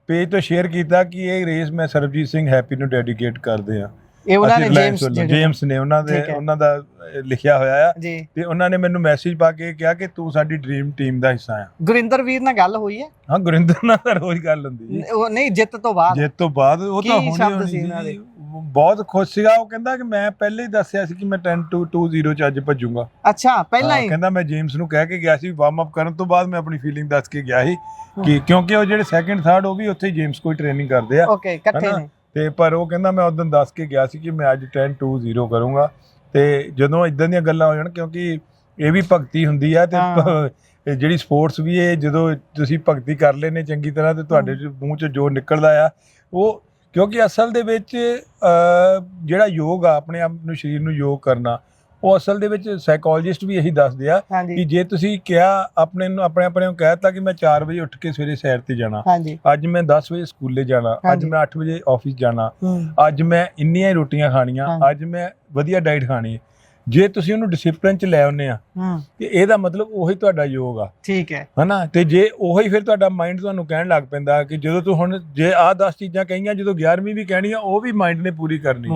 ਪੇਜ ਤੋਂ ਸ਼ੇਅਰ ਕੀਤਾ ਕਿ ਇਹ ਰੇਸ ਮੈਂ ਸਰਬਜੀਤ ਸਿੰਘ ਹੈਪੀ ਨੂੰ ਡੈਡੀਕੇਟ ਕਰਦੇ ਆ। ਇਹ ਉਹਨਾਂ ਨੇ ਜੇਮਸ ਨੇ ਉਹਨਾਂ ਦਾ ਲਿਖਿਆ ਹੋਇਆ ਆ। ਤੇ ਉਹਨਾਂ ਨੇ ਮੈਨੂੰ ਮੈਸੇਜ ਪਾ ਕੇ ਕਿਹਾ ਕਿ ਤੂੰ ਸਾਡੀ ਡ੍ਰੀਮ ਟੀਮ ਦਾ ਹਿੱਸਾ ਆ। ਗੁਰਿੰਦਰ ਵੀਰ ਨਾਲ ਗੱਲ ਹੋਈ ਹੈ? ਹਾਂ, ਗੁਰਿੰਦਰ ਨਾਲ ਤਾਂ ਰੋਜ਼ ਗੱਲ ਹੁੰਦੀ। ਨਹੀਂ, ਜਿੱਤ ਤੋਂ ਬਾਅਦ ਉਹ ਤਾਂ ਹੋਣੀ ਸੀ। ਬਹੁਤ ਖੁਸ਼ ਸੀਗਾ। ਉਹ ਕਹਿੰਦਾ ਕਿ ਮੈਂ ਪਹਿਲੇ ਹੀ ਦੱਸਿਆ ਸੀ ਕਿ ਮੈਂ 10-2-0 ਚ ਅੱਜ ਭੱਜੂਗਾ। ਅੱਛਾ, ਪਹਿਲਾਂ ਹੀ ਕਹਿੰਦਾ ਮੈਂ ਜੇਮਸ ਨੂੰ ਕਹਿ ਕੇ ਗਿਆ ਸੀ। ਵਾਰਮ ਅਪ ਕਰਨ ਤੋਂ ਬਾਅਦ ਮੈਂ ਆਪਣੀ ਫੀਲਿੰਗ ਦੱਸ ਕੇ ਗਿਆ ਸੀ ਕਿ ਕਿਉਂਕਿ ਉਹ ਜਿਹੜੇ 2nd 3rd ਉਹ ਵੀ ਉੱਥੇ ਜੇਮਸ ਕੋਈ ਟ੍ਰੇਨਿੰਗ ਕਰਦੇ ਆ। ਓਕੇ, ਇਕੱਠੇ ਨੇ। ਤੇ ਪਰ ਉਹ ਕਹਿੰਦਾ ਮੈਂ ਉਦੋਂ ਦੱਸ ਕੇ ਗਿਆ ਸੀ ਕਿ ਮੈਂ ਅੱਜ 10-2-0 ਕਰੂੰਗਾ। ਤੇ ਜਦੋਂ ਇਦਾਂ ਦੀਆਂ ਗੱਲਾਂ ਹੋ ਜਾਣ, ਕਿਉਂਕਿ ਇਹ ਵੀ ਭਗਤੀ ਹੁੰਦੀ ਆ ਤੇ ਜਿਹੜੀ ਸਪੋਰਟਸ ਵੀ ਇਹ ਜਦੋਂ ਤੁਸੀਂ ਭਗਤੀ ਕਰ ਲੈਨੇ ਚੰਗੀ ਤਰ੍ਹਾਂ ਤੇ ਤੁਹਾਡੇ ਮੂੰਹ 'ਚ ਜੋ ਨਿਕਲਦਾ ਆ ਉਹ, ਕਿਉਂਕਿ ਅਸਲ ਦੇ ਵਿੱਚ ਜਿਹੜਾ ਯੋਗ ਆ, ਆਪਣੇ ਆਪ ਨੂੰ ਸਰੀਰ ਨੂੰ ਯੋਗ ਕਰਨਾ, ਉਹ ਅਸਲ ਦੇ ਵਿੱਚ ਸਾਈਕੋਲੋਜਿਸਟ ਵੀ ਇਹੀ ਦੱਸਦੇ ਆ ਕਿ ਜੇ ਤੁਸੀਂ ਕਿਹਾ ਆਪਣੇ ਨੂੰ ਕਹਿਤਾ ਕਿ ਮੈਂ 4 ਵਜੇ ਉੱਠ ਕੇ ਸਵੇਰੇ ਸੈਰ ਤੇ ਜਾਣਾ, ਅੱਜ ਮੈਂ 10 ਵਜੇ ਸਕੂਲੇ ਜਾਣਾ, ਅੱਜ ਮੈਂ 8 ਵਜੇ ਆਫਿਸ ਜਾਣਾ, ਅੱਜ ਮੈਂ ਇੰਨੀਆਂ ਰੋਟੀਆਂ ਖਾਣੀਆਂ, ਅੱਜ ਮੈਂ ਵਧੀਆ ਡਾਈਟ ਖਾਣੀ, ਜੇ ਤੁਸੀਂ ਉਹਨੂੰ ਡਿਸਪਲਿਨ ਚ ਲੈ ਆਉਂਦੇ ਆ ਤੇ ਇਹਦਾ ਮਤਲਬ ਉਹੀ ਤੁਹਾਡਾ ਯੋਗ ਆ। ਠੀਕ ਹੈ ਹਨਾ। ਤੇ ਜੇ ਉਹੀ ਫਿਰ ਤੁਹਾਡਾ ਮਾਈਂਡ ਤੁਹਾਨੂੰ ਕਹਿਣ ਲੱਗ ਪੈਂਦਾ ਕਿ ਜਦੋਂ ਤੂੰ ਹੁਣ ਜੇ ਆਹ 10 ਚੀਜ਼ਾਂ ਕਹੀਆਂ, ਜਦੋਂ 11ਵੀਂ ਵੀ ਕਹਿਣੀ ਆ ਉਹ ਵੀ ਮਾਈਂਡ ਨੇ ਪੂਰੀ ਕਰਨੀ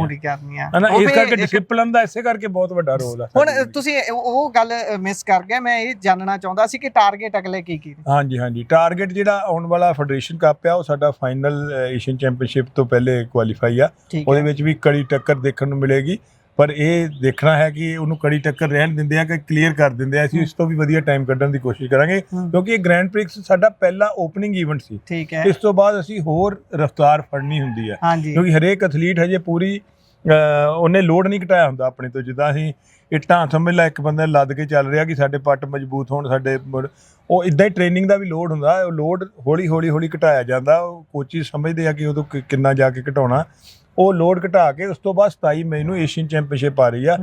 ਆ ਹਨਾ। ਇਸ ਕਰਕੇ ਡਿਸਪਲਿਨ ਦਾ ਇਸੇ ਕਰਕੇ ਬਹੁਤ ਵੱਡਾ ਰੋਲ ਆ। ਹੁਣ ਤੁਸੀਂ ਉਹ ਗੱਲ ਮਿਸ ਕਰ ਗਏ, ਮੈਂ ਇਹ ਜਾਣਨਾ ਚਾਹੁੰਦਾ ਸੀ ਕਿ ਟਾਰਗੇਟ ਅਗਲੇ ਕੀ ਹਾਂਜੀ ਟਾਰਗੇਟ ਜਿਹੜਾ ਆਉਣ ਵਾਲਾ ਫੈਡਰੇਸ਼ਨ ਕੱਪ ਆ ਉਹ ਸਾਡਾ ਫਾਈਨਲ ਏਸ਼ੀਅਨ ਚੈਂਪੀਅਨਸ਼ਿਪ ਤੋਂ ਪਹਿਲੇ ਕੁਆਲੀਫਾਈ ਆ। ਉਹਦੇ ਵਿੱਚ ਵੀ ਕੜੀ ਟੱਕਰ ਦੇਖਣ ਨੂੰ ਮਿਲੇਗੀ, ਪਰ ਇਹ ਦੇਖਣਾ ਹੈ ਕਿ ਉਹਨੂੰ ਕੜੀ ਟੱਕਰ ਰਹਿਣ ਦਿੰਦੇ ਆ ਕਿ ਕਲੀਅਰ ਕਰ ਦਿੰਦੇ ਆ। ਅਸੀਂ ਇਸ ਤੋਂ ਵੀ ਵਧੀਆ ਟਾਈਮ ਕੱਢਣ ਦੀ ਕੋਸ਼ਿਸ਼ ਕਰਾਂਗੇ, ਕਿਉਂਕਿ ਇਹ ਗ੍ਰੈਂਡ ਪ੍ਰਿਕਸ ਸਾਡਾ ਪਹਿਲਾ ਓਪਨਿੰਗ ਈਵੈਂਟ ਸੀ। ਠੀਕ ਹੈ। ਇਸ ਤੋਂ ਬਾਅਦ ਅਸੀਂ ਹੋਰ ਰਫ਼ਤਾਰ ਫੜਨੀ ਹੁੰਦੀ ਹੈ, ਕਿਉਂਕਿ ਹਰੇਕ ਐਥਲੀਟ ਹਜੇ ਪੂਰੀ ਉਹਨੇ ਲੋਡ ਨਹੀਂ ਘਟਾਇਆ ਹੁੰਦਾ ਆਪਣੇ ਤੋਂ। ਜਿੱਦਾਂ ਅਸੀਂ ਇੱਟਾਂ ਸਮਝ ਲਾ ਇੱਕ ਬੰਦਾ ਲੱਦ ਕੇ ਚੱਲ ਰਿਹਾ ਕਿ ਸਾਡੇ ਪੱਟ ਮਜ਼ਬੂਤ ਹੋਣ, ਸਾਡੇ ਉਹ ਇਦਾਂ ਹੀ ਟ੍ਰੇਨਿੰਗ ਦਾ ਵੀ ਲੋਡ ਹੁੰਦਾ। ਉਹ ਲੋਡ ਹੌਲੀ ਘਟਾਇਆ ਜਾਂਦਾ। ਉਹ ਕੋਚਿਸ ਸਮਝਦੇ ਆ ਕਿ ਉਦੋਂ ਕਿੰਨਾ ਜਾ ਕੇ ਘਟਾਉਣਾ। ਉਹ ਲੋਡ ਘਟਾ ਕੇ ਉਸ ਤੋਂ ਬਾਅਦ 27 ਮਈ ਨੂੰ ਏਸ਼ੀਅਨ ਚੈਂਪੀਅਨਸ਼ਿਪ ਆ ਰਹੀ ਆ।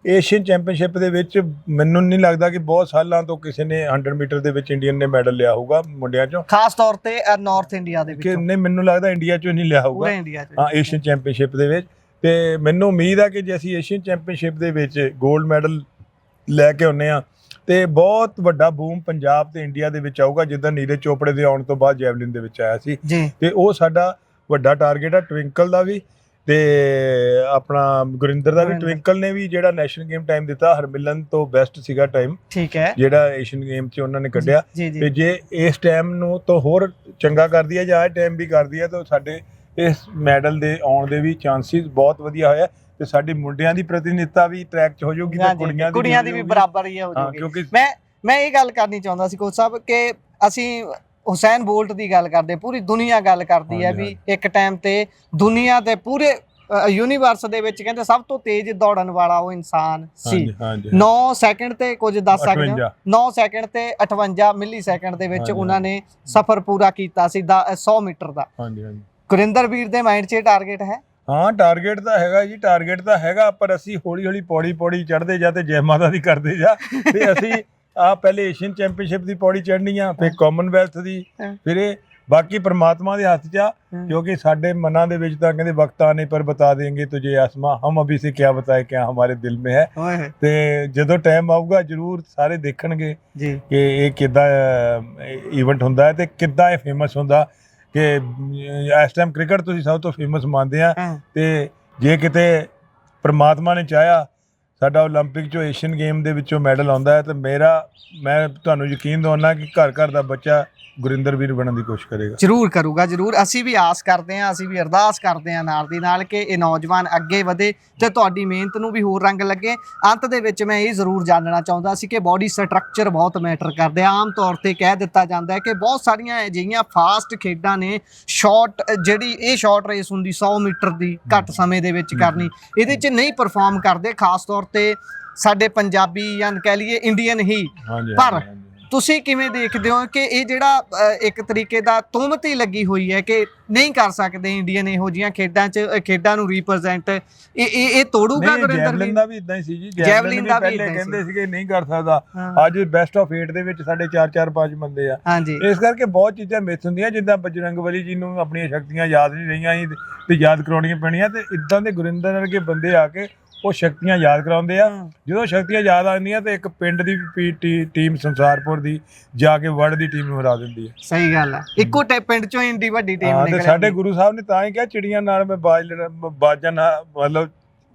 ਏਸ਼ੀਅਨ ਚੈਂਪੀਅਨਸ਼ਿਪ ਦੇ ਵਿੱਚ ਮੈਨੂੰ ਨਹੀਂ ਲੱਗਦਾ ਕਿ ਬਹੁਤ ਸਾਲਾਂ ਤੋਂ ਕਿਸੇ ਨੇ 100 ਮੀਟਰ ਦੇ ਵਿੱਚ ਇੰਡੀਅਨ ਨੇ ਮੈਡਲ ਲਿਆ ਹੋਊਗਾ ਮੁੰਡਿਆਂ ਚੋਂ, ਖਾਸ ਤੌਰ ਤੇ ਨਾਰਥ ਇੰਡੀਆ ਦੇ ਵਿੱਚ। ਨਹੀਂ, ਮੈਨੂੰ ਲੱਗਦਾ ਇੰਡੀਆ ਚੋਂ ਨਹੀਂ ਲਿਆ ਹੋਊਗਾ ਹਾਂ ਏਸ਼ੀਅਨ ਚੈਂਪੀਅਨਸ਼ਿਪ ਦੇ ਵਿੱਚ। ਤੇ ਮੈਨੂੰ ਉਮੀਦ ਆ ਕਿ ਜੇ ਅਸੀਂ ਏਸ਼ੀਅਨ ਚੈਂਪੀਅਨਸ਼ਿਪ ਦੇ ਵਿੱਚ 골ਡ ਮੈਡਲ ਲੈ ਕੇ ਆਉਂਦੇ ਆ ਤੇ ਬਹੁਤ ਵੱਡਾ ਬੂਮ ਪੰਜਾਬ ਤੇ ਇੰਡੀਆ ਦੇ ਵਿੱਚ ਆਊਗਾ, ਜਿੱਦਾਂ ਨੀਰਜ ਚੋਪੜੇ ਦੇ ਆਉਣ ਤੋਂ ਬਾਅਦ ਜੈਵਲਿਨ ਦੇ ਵਿੱਚ ਆਇਆ ਸੀ। ਤੇ ਉਹ ਸਾਡਾ ਵੱਡਾ ਟਾਰਗੇਟ ਆ। ਟਵਿੰਕਲ ਦਾ ਵੀ ਤੇ ਆਪਣਾ ਗੁਰਿੰਦਰ ਦਾ ਵੀ। ਟਵਿੰਕਲ ਨੇ ਵੀ ਜਿਹੜਾ ਨੈਸ਼ਨਲ ਗੇਮ ਟਾਈਮ ਦਿੱਤਾ, ਹਰਮਿਲਨ ਤੋਂ ਬੈਸਟ ਸੀਗਾ ਟਾਈਮ। ਠੀਕ ਹੈ। ਜਿਹੜਾ ਏਸ਼ੀਅਨ ਗੇਮ 'ਚ ਉਹਨਾਂ ਨੇ ਕੱਢਿਆ। ਤੇ ਜੇ ਇਸ ਟਾਈਮ ਨੂੰ ਤੋਂ ਹੋਰ ਚੰਗਾ ਕਰਦੀ ਹੈ ਜਾਂ ਇਹ ਟਾਈਮ ਵੀ ਕਰਦੀ ਹੈ ਤਾਂ ਸਾਡੇ ਇਸ ਮੈਡਲ ਦੇ ਆਉਣ ਦੇ ਵੀ ਚਾਂਸਿਸ ਬਹੁਤ ਵਧੀਆ ਹੋਇਆ। ਤੇ ਸਾਡੇ ਮੁੰਡਿਆਂ ਦੀ ਪ੍ਰਤੀਨਿਧਤਾ ਵੀ ਟਰੈਕ 'ਚ ਹੋ ਜਾਊਗੀ ਤੇ ਕੁੜੀਆਂ ਦੀ ਵੀ ਬਰਾਬਰ ਹੀ ਹੋ ਜਾਊਗੀ। ਕਿਉਂਕਿ ਮੈਂ ਇਹ ਗੱਲ ਕਰਨੀ ਚਾਹੁੰਦਾ ਸੀ ਕੋਚ ਸਾਹਿਬ ਕਿ ਅਸੀਂ ਹੁਸੈਨ ਬੋਲਟ ਦੀ ਗੱਲ ਕਰਦੇ, ਪੂਰੀ ਦੁਨੀਆ ਗੱਲ ਕਰਦੀ ਹੈ ਵੀ ਇੱਕ ਟਾਈਮ ਤੇ ਦੁਨੀਆ ਦੇ ਪੂਰੇ ਯੂਨੀਵਰਸ ਦੇ ਵਿੱਚ ਕਹਿੰਦੇ ਸਭ ਤੋਂ ਤੇਜ਼ ਦੌੜਨ ਵਾਲਾ ਉਹ ਇਨਸਾਨ ਸੀ। 9 ਸੈਕਿੰਡ ਤੇ ਕੁਝ ਦੱਸ ਸਕਦੇ ਹੋ? 9 ਸੈਕਿੰਡ ਤੇ 58 ਮਿਲੀ ਸੈਕਿੰਡ ਦੇ ਵਿੱਚ ਉਹਨਾਂ ਨੇ ਸਫ਼ਰ ਪੂਰਾ ਕੀਤਾ ਸੀ 100 ਮੀਟਰ ਦਾ। ਗੁਰਿੰਦਰ ਵੀਰ ਦੇ ਮਾਈਂਡ 'ਚ ਟਾਰਗੇਟ ਹੈ? ਹਾਂ, ਟਾਰਗੇਟ ਤਾਂ ਹੈਗਾ ਜੀ, ਟਾਰਗੇਟ ਤਾਂ ਹੈਗਾ, ਪਰ ਅਸੀਂ ਹੌਲੀ ਪੌੜੀ ਚੜ੍ਹਦੇ ਜਾ ਤੇ ਜੈ ਮਾਤਾ ਦੀ ਕਰਦੇ ਜਾ। ਤੇ ਅਸੀਂ ਪਹਿਲੇ ਏਸ਼ੀਅਨ ਚੈਂਪੀਅਨਸ਼ਿਪ ਦੀ ਪੌੜੀ ਚੜ੍ਹਨੀ ਆ, ਫਿਰ ਕਾਮਨਵੈਲਥ ਦੀ, ਫਿਰ ਇਹ ਬਾਕੀ परमात्मा ਦੇ ਹੱਥ 'ਚ ਆ। ਕਿਉਂਕਿ ਸਾਡੇ ਮਨਾਂ ਦੇ ਵਿੱਚ ਤਾਂ ਕਹਿੰਦੇ ਵਕਤ ਆਨੇ ਪਰ ਬਤਾ ਦੇਂਗੇ ਤੁਝੇ ਆਸਮਾਂ, ਹਮ ਅਭੀ ਸੇ ਕਿਆ ਬਤਾਏ ਕਿਆ ਹਮਾਰੇ ਦਿਲ ਮੇਂ ਹੈ। ਤੇ ਜਦੋਂ ਟਾਈਮ ਆਊਗਾ ਜ਼ਰੂਰ ਸਾਰੇ ਦੇਖਣਗੇ ਕਿ ਇਹ ਕਿੱਦਾਂ ਈਵੈਂਟ ਹੁੰਦਾ ਹੈ ਤੇ ਕਿੱਦਾਂ ਇਹ ਫੇਮਸ ਹੁੰਦਾ। ਕਿ ਇਸ ਟਾਈਮ ਕ੍ਰਿਕਟ ਤੁਸੀਂ ਸਭ ਤੋਂ ਫੇਮਸ ਮੰਨਦੇ ਆ, ਤੇ ਜੇ ਕਿਤੇ ਪਰਮਾਤਮਾ ਨੇ ਚਾਹਿਆ ਸਾਡਾ ਓਲੰਪਿਕ 'ਚੋਂ ਏਸ਼ੀਅਨ ਗੇਮ ਦੇ ਵਿੱਚੋਂ ਮੈਡਲ ਆਉਂਦਾ ਹੈ, ਤਾਂ ਮੈਂ ਤੁਹਾਨੂੰ ਯਕੀਨ ਦਿਵਾਉਣਾ ਕਿ ਘਰ ਦਾ ਬੱਚਾ ਗੁਰਿੰਦਰ ਵੀਰ ਬਣਨ ਦੀ ਕੋਸ਼ਿਸ਼ ਕਰੇਗਾ। ਜ਼ਰੂਰ ਕਰੂਗਾ, ਜ਼ਰੂਰ। ਅਸੀਂ ਵੀ ਆਸ ਕਰਦੇ ਹਾਂ, ਅਸੀਂ ਵੀ ਅਰਦਾਸ ਕਰਦੇ ਹਾਂ ਨਾਲ ਦੀ ਨਾਲ ਕਿ ਇਹ ਨੌਜਵਾਨ ਅੱਗੇ ਵਧੇ ਤੇ ਤੁਹਾਡੀ ਮਿਹਨਤ ਨੂੰ ਵੀ ਹੋਰ ਰੰਗ ਲੱਗੇ। ਅੰਤ ਦੇ ਵਿੱਚ ਮੈਂ ਇਹ ਜ਼ਰੂਰ ਜਾਣਨਾ ਚਾਹੁੰਦਾ ਸੀ ਕਿ ਬੋਡੀ ਸਟਰਕਚਰ ਬਹੁਤ ਮੈਟਰ ਕਰਦੇ ਆ। ਆਮ ਤੌਰ ਤੇ ਕਹਿ ਦਿੱਤਾ ਜਾਂਦਾ ਹੈ ਕਿ ਬਹੁਤ ਸਾਰੀਆਂ ਅਜਿਹੀਆਂ ਫਾਸਟ ਖੇਡਾਂ ਨੇ, ਜਿਹੜੀ ਇਹ ਸ਼ਾਰਟ ਰੇਸ ਹੁੰਦੀ 100 ਮੀਟਰ ਦੀ ਘੱਟ ਸਮੇਂ ਦੇ ਵਿੱਚ ਕਰਨੀ, ਇਹਦੇ 'ਚ ਨਹੀਂ ਪਰਫਾਰਮ ਕਰਦੇ, ਖਾਸ ਤੌਰ ਤੇ ਸਾਡੇ ਪੰਜਾਬੀ ਜਾਂ ਕਹਿ ਲਈਏ ਇੰਡੀਅਨ ਹੀ। ਪਰ ਤੁਸੀਂ ਕਿਵੇਂ ਦੇਖਦੇ ਹੋ ਕਿ ਇਹ ਜਿਹੜਾ ਇੱਕ ਤਰੀਕੇ ਦਾ ਤੁਹਮਤ ਹੀ ਲੱਗੀ ਹੋਈ ਹੈ ਕਿ ਨਹੀਂ ਕਰ ਸਕਦੇ ਇੰਡੀਅਨ ਇਹੋ ਜਿਹੀਆਂ ਖੇਡਾਂ ਨੂੰ ਰਿਪਰੈਜ਼ੈਂਟ, ਇਹ ਤੋੜੂਗਾ? ਜੈਵਲਿਨ ਦਾ ਵੀ ਇਦਾਂ ਹੀ ਸੀ ਜੀ, ਜੈਵਲਿਨ ਦਾ ਵੀ ਪਹਿਲੇ ਕਹਿੰਦੇ ਸੀਗੇ ਨਹੀਂ ਕਰ ਸਕਦਾ। ਅੱਜ ਬੈਸਟ ਆਫ 8 ਦੇ ਵਿੱਚ ਸਾਡੇ 4-5 ਬੰਦੇ ਆ। ਇਸ ਕਰਕੇ ਬਹੁਤ ਚੀਜ਼ਾਂ ਮਿਸ ਹੁੰਦੀਆਂ, ਜਿੱਦਾਂ ਬਜਰੰਗਬਲੀ ਜੀ ਨੂੰ ਆਪਣੀਆਂ ਸ਼ਕਤੀਆਂ ਯਾਦ ਨਹੀਂ ਰਹੀਆਂ ਸੀ ਤੇ ਯਾਦ ਕਰਾਉਣੀਆਂ ਪੈਣੀਆਂ, ਤੇ ਇਦਾਂ ਦੇ ਗੁਰਿੰਦਰ ਵਰਗੇ ਬੰਦੇ ਆ ਕੇ ਉਹ ਸ਼ਕਤੀਆਂ ਯਾਦ ਕਰਾਉਂਦੇ ਆ। ਜਦੋਂ ਸ਼ਕਤੀਆਂ ਯਾਦ ਆਉਂਦੀਆਂ ਤੇ ਇੱਕ ਪਿੰਡ ਦੀ ਟੀਮ ਸੰਸਾਰਪੁਰ ਦੀ ਜਾ ਕੇ ਵਰਲਡ ਦੀ ਟੀਮ ਨੂੰ ਹਰਾ ਦਿੰਦੀ ਹੈ। ਸਹੀ ਗੱਲ ਹੈ, ਇੱਕੋ ਪਿੰਡ ਚੋਂ ਇੰਨੀ ਵੱਡੀ ਟੀਮ ਨਿਕਲੀ। ਸਾਡੇ ਗੁਰੂ ਸਾਹਿਬ ਨੇ ਤਾਂ ਹੀ ਕਿਹਾ ਚਿੜੀਆਂ ਨਾਲ ਮੈਂ ਬਾਜਾਂ ਨਾਲ, ਮਤਲਬ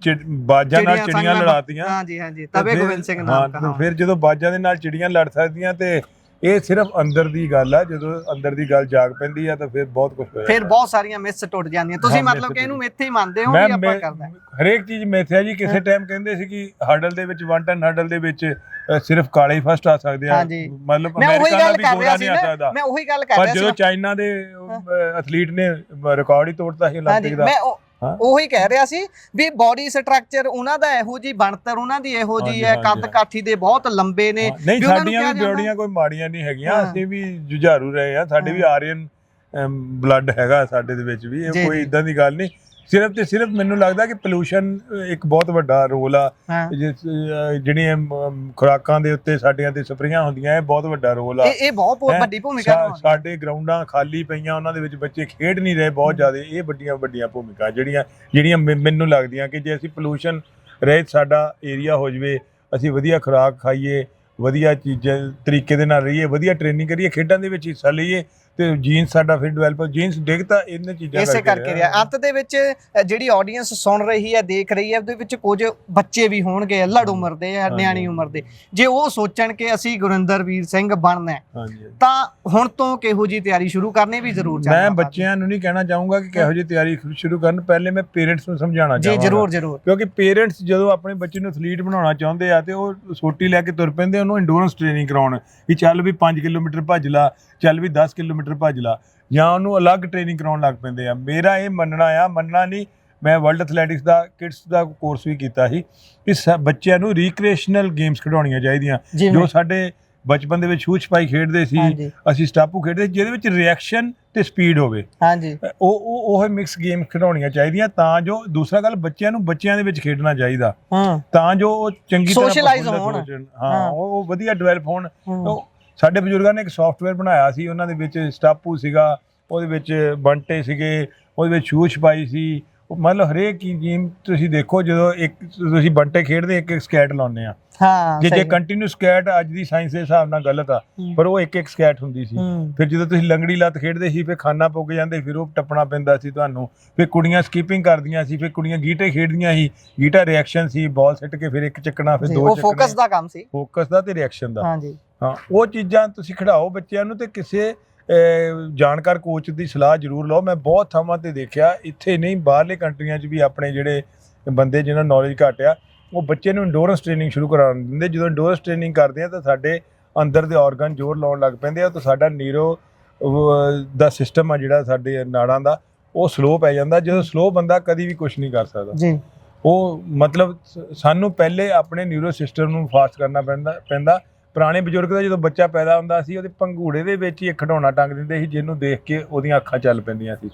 ਬਾਜਾਂ ਨਾਲ ਚਿੜੀਆਂ ਲੜਾਤੀਆਂ। ਹਾਂਜੀ, ਤਵੇ ਗੋਬਿੰਦ ਸਿੰਘ ਨਾਮ। ਫਿਰ ਜਦੋਂ ਬਾਜਾਂ ਦੇ ਨਾਲ ਚਿੜੀਆਂ ਲੜ ਸਕਦੀਆਂ ਤੇ ਇਹ ਸਿਰਫ ਅੰਦਰ ਦੀ ਗੱਲ ਆ। ਜਦੋਂ ਅੰਦਰ ਦੀ ਗੱਲ ਜਾਗ ਪੈਂਦੀ ਆ ਤਾਂ ਫਿਰ ਬਹੁਤ ਕੁਝ ਹੋਇਆ, ਫਿਰ ਬਹੁਤ ਸਾਰੀਆਂ ਮਿਸ ਟੁੱਟ ਜਾਂਦੀਆਂ। ਤੁਸੀਂ ਮਤਲਬ ਕਿ ਇਹਨੂੰ ਮਿੱਥ ਹੀ ਮੰਨਦੇ ਹੋ ਵੀ ਆਪਾਂ ਕਰਦੇ? ਹਰੇਕ ਚੀਜ਼ ਮਿੱਥ ਹੈ ਜੀ। ਕਿਸੇ ਟਾਈਮ ਕਹਿੰਦੇ ਸੀ ਕਿ ਹਰਡਲ ਦੇ ਵਿੱਚ 1 ਟਨ ਹਰਡਲ ਦੇ ਵਿੱਚ ਸਿਰਫ ਕਾਲੇ ਹੀ ਫਸਟ ਆ ਸਕਦੇ ਆ, ਮਤਲਬ ਅਮਰੀਕਾ ਦਾ ਵੀ ਗੋਰਾ ਨਹੀਂ ਆ ਸਕਦਾ। ਮੈਂ ਉਹੀ ਗੱਲ ਕਰ ਰਿਹਾ ਸੀ, ਪਰ ਜਦੋਂ ਚਾਈਨਾ ਦੇ ਐਥਲੀਟ ਨੇ ਰਿਕਾਰਡ ਹੀ ਤੋੜਤਾ ਸੀ ਓਲੰਪਿਕ ਦਾ। ਉਹੀ ਕਹਿ ਰਿਹਾ ਸੀ ਵੀ ਬੋਡੀ ਸਟਰਕਚਰ ਉਹਨਾਂ ਦਾ ਇਹੋ ਜੀ, ਬਣਤਰ ਉਹਨਾਂ ਦੀ ਇਹੋ ਜੀ ਹੈ, ਕੱਦ ਕਾਠੀ ਦੇ ਬਹੁਤ ਲੰਬੇ ਨੇ। ਨਹੀਂ, ਸਾਡੀਆਂ ਵੀ ਬੋਡੀਆਂ ਕੋਈ ਮਾੜੀਆਂ ਨਹੀਂ ਹੈਗੀਆਂ, ਅਸੀਂ ਵੀ ਜੁਝਾਰੂ ਰਹੇ ਆ, ਸਾਡੇ ਵੀ ਆਰੀਅਨ ਬਲੱਡ ਹੈਗਾ ਸਾਡੇ ਦੇ ਵਿੱਚ ਵੀ, ਇਹ ਕੋਈ ਇਦਾਂ ਦੀ ਗੱਲ ਨਹੀਂ। ਸਿਰਫ ਤੇ ਸਿਰਫ ਮੈਨੂੰ ਲੱਗਦਾ ਕਿ ਪੋਲੂਸ਼ਨ ਇੱਕ ਬਹੁਤ ਵੱਡਾ ਰੋਲ ਆ। ਜਿਹੜੀਆਂ ਖੁਰਾਕਾਂ ਦੇ ਉੱਤੇ ਸਾਡੀਆਂ ਤੇ ਸਪਰੇਆਂ ਹੁੰਦੀਆਂ, ਇਹ ਬਹੁਤ ਵੱਡਾ ਰੋਲ ਆ। ਇਹ ਬਹੁਤ ਵੱਡੀ ਭੂਮਿਕਾ ਨਿਭਾਉਂਦੀ। ਸਾਡੇ ਗਰਾਊਂਡਾਂ ਖਾਲੀ ਪਈਆਂ, ਉਹਨਾਂ ਦੇ ਵਿੱਚ ਬੱਚੇ ਖੇਡ ਨਹੀਂ ਰਹੇ ਬਹੁਤ ਜ਼ਿਆਦਾ। ਇਹ ਵੱਡੀਆਂ ਭੂਮਿਕਾ ਜਿਹੜੀਆਂ ਮੈਨੂੰ ਲੱਗਦੀਆਂ ਕਿ ਜੇ ਅਸੀਂ ਪੋਲੂਸ਼ਨ ਰਹਿਤ ਸਾਡਾ ਏਰੀਆ ਹੋ ਜਾਵੇ, ਅਸੀਂ ਵਧੀਆ ਖੁਰਾਕ ਖਾਈਏ, ਵਧੀਆ ਚੀਜ਼ਾਂ ਤਰੀਕੇ ਦੇ ਨਾਲ ਰਹੀਏ, ਵਧੀਆ ਟ੍ਰੇਨਿੰਗ ਕਰੀਏ, ਖੇਡਾਂ ਦੇ ਵਿੱਚ ਹਿੱਸਾ ਲਈਏ ਤੇ ਜੀਨਸ ਸਾਡਾ ਫਿਰ ਡਿਵੈਲਪ, ਜੀਨਸ ਡਿੱਗਦਾ ਇਹਨਾਂ ਚੀਜ਼ਾਂ ਇਸੇ ਕਰਕੇ ਰਿਹਾ। ਅੰਤ ਦੇ ਵਿੱਚ ਜਿਹੜੀ ਆਡੀਅנס ਸੁਣ ਰਹੀ ਹੈ, ਦੇਖ ਰਹੀ ਹੈ, ਉਹਦੇ ਵਿੱਚ ਕੁਝ ਬੱਚੇ ਵੀ ਹੋਣਗੇ ਲੱੜ ਉਮਰ ਦੇ, ਨਿਆਣੀ ਉਮਰ ਦੇ, ਜੇ ਉਹ ਸੋਚਣ ਕਿ ਅਸੀਂ ਗੁਰਿੰਦਰਵੀਰ ਸਿੰਘ ਬਣਨਾ ਤਾਂ ਹੁਣ ਤੋਂ ਕਿਹੋ ਜੀ ਤਿਆਰੀ ਸ਼ੁਰੂ ਕਰਨੀ ਵੀ ਜ਼ਰੂਰ ਚਾਹੀਦੀ। ਮੈਂ ਬੱਚਿਆਂ ਨੂੰ ਨਹੀਂ ਕਹਿਣਾ ਚਾਹੂੰਗਾ ਕਿ ਕਿਹੋ ਜਿਹੀ ਤਿਆਰੀ ਸ਼ੁਰੂ ਕਰਨ, ਪਹਿਲੇ ਮੈਂ ਪੇਰੈਂਟਸ ਨੂੰ ਸਮਝਾਉਣਾ ਚਾਹਾਂਗਾ। ਜੀ ਜ਼ਰੂਰ, ਕਿਉਂਕਿ ਪੇਰੈਂਟਸ ਜਦੋਂ ਆਪਣੇ ਬੱਚੇ ਨੂੰ ਐਥਲੀਟ ਬਣਾਉਣਾ ਚਾਹੁੰਦੇ ਆ ਤੇ ਉਹ ਸੋਟੀ ਲੈ ਕੇ ਤੁਰ ਪੈਂਦੇ, ਉਹਨੂੰ ਇੰਡੋਰੈਂਸ ਟ੍ਰੇਨਿੰਗ ਕਰਾਉਣ ਵੀ ਚੱਲ ਵੀ 5 ਕਿਲੋਮੀਟਰ ਭੱਜ ਲਾ, ਚੱਲ ਵੀ 10 ਕਿਲੋਮੀਟਰ ਭੱਜ ਲਾ, ਜਾਂ ਉਹਨੂੰ ਅਲੱਗ ਟ੍ਰੇਨਿੰਗ ਕਰਾਉਣ ਲੱਗ ਪੈਂਦੇ ਆ। ਮੇਰਾ ਇਹ ਮੰਨਣਾ ਨਹੀਂ, ਮੈਂ ਵਰਲਡ ਐਥਲੈਟਿਕਸ ਦਾ ਕਿਡਸ ਦਾ ਕੋਰਸ ਵੀ ਕੀਤਾ ਸੀ ਕਿ ਬੱਚਿਆਂ ਨੂੰ ਰੀਕ੍ਰੀਏਸ਼ਨਲ ਗੇਮਸ ਖਿਡਾਉਣੀਆਂ ਚਾਹੀਦੀਆਂ। ਜੋ ਸਾਡੇ ਬਚਪਨ ਦੇ ਵਿੱਚ ਛੂਹ ਛਪਾਈ ਖੇਡਦੇ ਸੀ, ਅਸੀਂ ਸਟਾਪੂ ਖੇਡਦੇ ਸੀ, ਜਿਹਦੇ ਵਿੱਚ ਰਿਐਕਸ਼ਨ ਤੇ ਸਪੀਡ ਹੋਵੇ, ਉਹ ਮਿਕਸ ਗੇਮ ਖਿਡਾਉਣੀਆਂ ਚਾਹੀਦੀਆਂ, ਤਾਂ ਜੋ ਦੂਸਰਾ ਗੱਲ ਬੱਚਿਆਂ ਨੂੰ ਬੱਚਿਆਂ ਦੇ ਵਿੱਚ ਖੇਡਣਾ ਚਾਹੀਦਾ, ਤਾਂ ਜੋ ਉਹ ਚੰਗੀ ਤਰ੍ਹਾਂ ਸੋਸ਼ਲਾਈਜ਼ ਹੋਣ, ਹਾਂ ਉਹ ਵਧੀਆ ਡਿਵੈਲਪ ਹੋਣ। ਸਾਡੇ ਬਜ਼ੁਰਗਾਂ ਨੇ ਇੱਕ ਸੌਫਟਵੇਅਰ ਬਣਾਇਆ ਸੀ, ਉਹਨਾਂ ਦੇ ਵਿੱਚ ਸਟਾਪੂ ਸੀਗਾ, ਉਹਦੇ ਵਿੱਚ ਬੰਟੇ ਸੀਗੇ, ਉਹਦੇ ਵਿੱਚ ਛੂਹ ਛਪਾਈ ਸੀ, ਮਤਲਬ ਹਰੇਕ ਗੇਮ ਤੁਸੀਂ ਦੇਖੋ, ਜਦੋਂ ਇੱਕ ਤੁਸੀਂ ਬੰਟੇ ਖੇਡਦੇ ਇੱਕ ਸਕੈਟ ਲਾਉਂਦੇ ਆ, ਜੇ ਕੰਟੀਨਿਊ ਸਕੈਟ ਅੱਜ ਦੀ ਸਾਇੰਸ ਦੇ ਹਿਸਾਬ ਨਾਲ ਗਲਤ ਆ, ਪਰ ਉਹ ਇੱਕ ਸਕੈਟ ਹੁੰਦੀ ਸੀ। ਫਿਰ ਜਦੋਂ ਤੁਸੀਂ ਲੰਗੜੀ ਲੱਤ ਖੇਡਦੇ ਸੀ, ਫਿਰ ਖਾਨਾ ਪੁੱਗ ਜਾਂਦੇ, ਫਿਰ ਉਹ ਟੱਪਣਾ ਪੈਂਦਾ ਸੀ ਤੁਹਾਨੂੰ, ਫਿਰ ਕੁੜੀਆਂ ਸਕਿਪਿੰਗ ਕਰਦੀਆਂ ਸੀ, ਫਿਰ ਕੁੜੀਆਂ ਗੀਟੇ ਖੇਡਦੀਆਂ ਸੀ, ਗੀਟਾ ਰਿਐਕਸ਼ਨ ਸੀ, ਬਾਲ ਸਿੱਟ ਕੇ ਫਿਰ ਇੱਕ ਚੱਕਣਾ, ਫਿਰ ਦੋ ਚੱਕਣੇ, ਫੋਕਸ ਦਾ ਕੰਮ ਸੀ, ਫੋਕਸ ਦਾ ਤੇ ਰਿਐਕਸ਼ਨ ਦਾ। ਹਾਂ ਉਹ ਚੀਜ਼ਾਂ ਤੁਸੀਂ ਖਿਡਾਓ ਬੱਚਿਆਂ ਨੂੰ, ਤੇ ਕਿਸੇ ਜਾਣਕਾਰ ਕੋਚ ਦੀ ਸਲਾਹ ਜ਼ਰੂਰ ਲਓ। ਮੈਂ ਬਹੁਤ ਥਾਵਾਂ ਤੇ ਦੇਖਿਆ, ਇੱਥੇ ਨਹੀਂ ਬਾਹਰਲੇ ਕੰਟਰੀਆਂ 'ਚ ਵੀ ਆਪਣੇ ਜਿਹੜੇ ਬੰਦੇ ਜਿਹਨਾਂ ਨੌਲੇਜ ਘੱਟ ਆ, ਉਹ ਬੱਚੇ ਨੂੰ ਇੰਡੋਰੈਂਸ ਟ੍ਰੇਨਿੰਗ ਸ਼ੁਰੂ ਕਰਾ ਦਿੰਦੇ। ਜਦੋਂ ਇੰਡੋਰੈਂਸ ਟ੍ਰੇਨਿੰਗ ਕਰਦੇ ਆ ਤਾਂ ਸਾਡੇ ਅੰਦਰ ਦੇ ਆਰਗਨ ਜ਼ੋਰ ਲਾਉਣ ਲੱਗ ਪੈਂਦੇ ਆ, ਤਾਂ ਸਾਡਾ ਨੀਰੋ ਦਾ ਸਿਸਟਮ ਆ ਜਿਹੜਾ ਸਾਡੇ ਨਾੜਾਂ ਦਾ, ਉਹ ਸਲੋ ਪੈ ਜਾਂਦਾ। ਜਦੋਂ ਸਲੋ ਬੰਦਾ ਕਦੀ ਵੀ ਕੁਝ ਨਹੀਂ ਕਰ ਸਕਦਾ। ਉਹ ਮਤਲਬ ਸਾਨੂੰ ਪਹਿਲੇ ਆਪਣੇ ਨਿਊਰੋ ਸਿਸਟਮ ਨੂੰ ਫਾਸਟ ਕਰਨਾ ਪੈਂਦਾ। ਪੁਰਾਣੇ ਬਜ਼ੁਰਗ ਦਾ ਜਦੋਂ ਬੱਚਾ ਪੈਦਾ ਹੁੰਦਾ ਸੀ, ਉਹਦੇ ਪੰਘੂੜੇ ਦੇ ਵਿੱਚ ਹੀ ਇੱਕ ਖਿਡੌਣਾ ਟੰਗ ਦਿੰਦੇ ਸੀ, ਜਿਹਨੂੰ ਦੇਖ ਕੇ ਉਹਦੀਆਂ ਅੱਖਾਂ ਚੱਲ ਪੈਂਦੀਆਂ ਸੀ।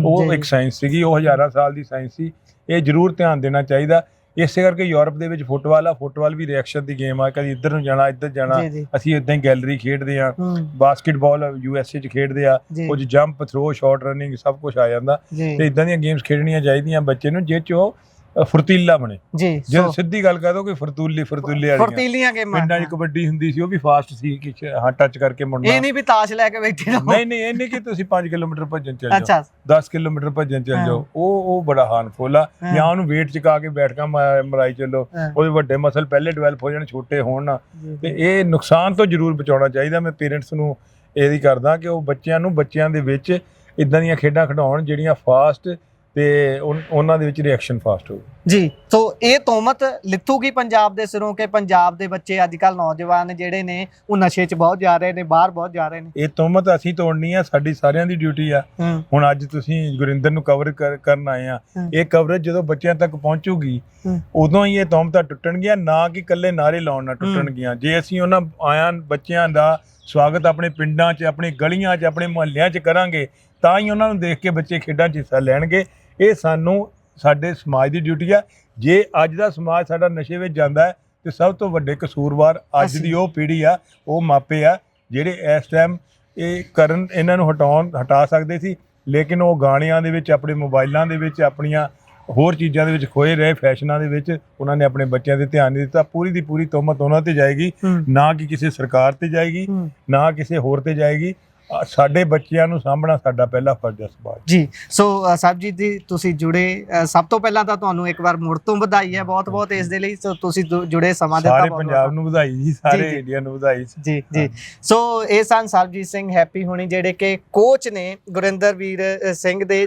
ਉਹ ਇੱਕ ਸਾਇੰਸ ਸੀਗੀ, ਉਹ ਹਜ਼ਾਰਾਂ ਸਾਲ ਦੀ ਸਾਇੰਸ ਸੀ। ਇਹ ਜ਼ਰੂਰ ਧਿਆਨ ਦੇਣਾ ਚਾਹੀਦਾ। ਇਸੇ ਕਰਕੇ ਯੂਰਪ ਦੇ ਵਿੱਚ ਫੁੱਟਬਾਲ ਵੀ ਰਿਐਕਸ਼ਨ ਦੀ ਗੇਮ ਆ, ਕਦੀ ਇੱਧਰ ਨੂੰ ਜਾਣਾ, ਇੱਧਰ ਜਾਣਾ। ਅਸੀਂ ਇੱਦਾਂ ਹੀ ਗੈਲਰੀ ਖੇਡਦੇ ਆ, ਬਾਸਕਟਬਾਲ USA 'ਚ ਖੇਡਦੇ ਆ, ਉਹ 'ਚ ਜੰਪ, ਥਰੋ, ਸ਼ਾਟ, ਰਨਿੰਗ ਸਭ ਕੁਝ ਆ ਜਾਂਦਾ। ਤੇ ਇੱਦਾਂ ਦੀਆਂ ਗੇਮਸ ਖੇਡਣੀਆਂ ਚਾਹੀਦੀਆਂ ਬੱਚੇ ਨੂੰ, ਜਿਹ 'ਚ ਉਹ ਫੁਰਤੀਲਾ ਬਣੇ। ਜੇ ਸਿੱਧੀ ਗੱਲ ਕਹਿ ਦੋ ਕਿ ਫੁਰਤੀਲੀਆਂ ਗੇਮਾਂ, ਪਿੰਡਾਂ 'ਚ ਕਬੱਡੀ ਹੁੰਦੀ ਸੀ, ਉਹ ਵੀ ਫਾਸਟ ਸੀ ਕਿ ਹਾਂ ਟੱਚ ਕਰਕੇ ਮੁੜਨਾ। ਇਹ ਨਹੀਂ ਵੀ ਤਾਸ਼ ਲੈ ਕੇ ਬੈਠੇ ਰਹੋ, ਨਹੀਂ ਇਹ ਨਹੀਂ ਕਿ ਤੁਸੀਂ 5 ਕਿਲੋਮੀਟਰ ਭੱਜਣ ਚੱਲ ਜਾਓ, 10 ਕਿਲੋਮੀਟਰ ਭੱਜਣ ਚੱਲ ਜਾਓ, ਉਹ ਬੜਾ ਹਾਰਮਫੁਲ ਆ। ਜਾਂ ਉਹਨੂੰ ਵੇਟ ਚੁਕਾ ਕੇ ਬੈਠਕਾਂ ਮਰਾਈ ਚੱਲੋ, ਉਹਦੇ ਵੱਡੇ ਮਸਲ ਪਹਿਲੇ ਡਿਵੈਲਪ ਹੋ ਜਾਣ, ਛੋਟੇ ਹੋਣ ਨਾ। ਤੇ ਇਹ ਨੁਕਸਾਨ ਤੋਂ ਜ਼ਰੂਰ ਬਚਾਉਣਾ ਚਾਹੀਦਾ। ਮੈਂ ਪੇਰੈਂਟਸ ਨੂੰ ਇਹਦੀ ਕਰਦਾ ਕਿ ਉਹ ਬੱਚਿਆਂ ਦੇ ਵਿੱਚ ਇੱਦਾਂ ਦੀਆਂ ਖੇਡਾਂ ਖਿਡਾਉਣ ਜਿਹੜੀਆਂ ਫਾਸਟ ਤੇ ਉਹਨਾਂ ਦੇ ਵਿੱਚ ਰਿਐਕਸ਼ਨ ਫਾਸਟ ਹੋਵੇ। ਜੀ, ਸੋ ਇਹ ਤੋਹਮਤ ਲਿੱਥੂਗੀ ਪੰਜਾਬ ਦੇ ਸਿਰੋਂ ਕਿ ਪੰਜਾਬ ਦੇ ਬੱਚੇ ਅੱਜ ਕੱਲ੍ਹ ਨੌਜਵਾਨ ਜਿਹੜੇ ਨੇ ਉਹ ਨਸ਼ੇ 'ਚ ਬਹੁਤ ਜਾ ਰਹੇ ਨੇ, ਬਾਹਰ ਬਹੁਤ ਜਾ ਰਹੇ ਨੇ। ਇਹ ਤੋਹਮਤ ਅਸੀਂ ਤੋੜਨੀ ਆ, ਸਾਡੀ ਸਾਰਿਆਂ ਦੀ ਡਿਊਟੀ ਆ। ਹੁਣ ਅੱਜ ਤੁਸੀਂ ਗੁਰਿੰਦਰ ਨੂੰ ਕਵਰ ਕਰਨ ਆਏ ਆ, ਇਹ ਕਵਰੇਜ ਜਦੋਂ ਬੱਚਿਆਂ ਤੱਕ ਪਹੁੰਚੂਗੀ ਉਦੋਂ ਹੀ ਇਹ ਤੋਹਮਤਾਂ ਟੁੱਟਣਗੀਆਂ, ਨਾ ਕਿ ਇਕੱਲੇ ਨਾਅਰੇ ਲਾਉਣ ਨਾਲ ਟੁੱਟਣਗੀਆਂ। ਜੇ ਅਸੀਂ ਉਹਨਾਂ ਆਇਆਂ ਬੱਚਿਆਂ ਦਾ ਸਵਾਗਤ ਆਪਣੇ ਪਿੰਡਾਂ 'ਚ, ਆਪਣੇ ਗਲੀਆਂ 'ਚ, ਆਪਣੇ ਮੁਹੱਲਿਆਂ 'ਚ ਕਰਾਂਗੇ, ਤਾਂ ਹੀ ਉਹਨਾਂ ਨੂੰ ਦੇਖ ਕੇ ਬੱਚੇ ਖੇਡਾਂ 'ਚ ਹਿੱਸਾ ਲੈਣਗੇ। ਇਹ ਸਾਡੇ ਸਮਾਜ ਦੀ ਡਿਊਟੀ ਆ। ਜੇ ਅੱਜ ਦਾ ਸਮਾਜ ਸਾਡਾ ਨਸ਼ੇ ਵਿੱਚ ਜਾਂਦਾ ਹੈ ਤੇ ਸਭ ਤੋਂ ਵੱਡੇ ਕਸੂਰਵਾਰ ਅੱਜ ਦੀ ਉਹ ਪੀੜ੍ਹੀ ਆ, ਉਹ ਮਾਪੇ ਆ, ਜਿਹੜੇ ਇਸ ਟਾਈਮ ਇਹਨਾਂ ਨੂੰ ਹਟਾ ਸਕਦੇ ਸੀ, ਲੇਕਿਨ ਉਹ ਗਾਣਿਆਂ ਦੇ ਵਿੱਚ, ਆਪਣੇ ਮੋਬਾਈਲਾਂ ਦੇ ਵਿੱਚ, ਆਪਣੀਆਂ ਹੋਰ ਚੀਜ਼ਾਂ ਦੇ ਵਿੱਚ ਖੋਏ ਰਹੇ, ਫੈਸ਼ਨਾਂ ਦੇ ਵਿੱਚ ਉਹਨਾਂ ਨੇ ਆਪਣੇ ਬੱਚਿਆਂ ਤੇ ਧਿਆਨ ਨਹੀਂ ਦਿੱਤਾ। ਪੂਰੀ ਦੀ ਪੂਰੀ ਤੋਹਮਤ ਉਹਨਾਂ ਤੇ ਜਾਏਗੀ, ਨਾ ਕਿ ਕਿਸੇ ਸਰਕਾਰ ਤੇ ਜਾਏਗੀ, ਨਾ ਕਿਸੇ ਹੋਰ ਤੇ ਜਾਏਗੀ। ਸਾਡੇ ਬੱਚਿਆਂ ਨੂੰ ਸਾਂਭਣਾ ਸਾਡਾ ਪਹਿਲਾ ਫਰਜ਼ ਹੈ ਸਮਾਜ ਜੀ। ਸੋ ਸਾਹਿਬਜੀਤ ਜੀ, ਤੁਸੀਂ ਜੁੜੇ, ਸਭ ਤੋਂ ਪਹਿਲਾਂ ਤਾਂ ਤੁਹਾਨੂੰ ਇੱਕ ਵਾਰ ਮੁੜ ਤੋਂ ਵਧਾਈ ਹੈ ਬਹੁਤ ਬਹੁਤ ਇਸ ਦੇ ਲਈ। ਤੁਸੀਂ ਜੁੜੇ, ਸਮਾਂ ਦਿੱਤਾ, ਸਾਰੇ ਪੰਜਾਬ ਨੂੰ ਵਧਾਈ ਜੀ, ਸਾਰੇ ਇੰਡੀਆ ਨੂੰ ਵਧਾਈ ਜੀ ਜੀ। ਸੋ ਇਹ ਸਨ ਸਾਹਿਬਜੀਤ ਸਿੰਘ ਹੈਪੀ ਹੋਣੀ, ਜਿਹੜੇ ਕਿ ਕੋਚ ਨੇ ਗੁਰਿੰਦਰਵੀਰ ਸਿੰਘ ਦੇ।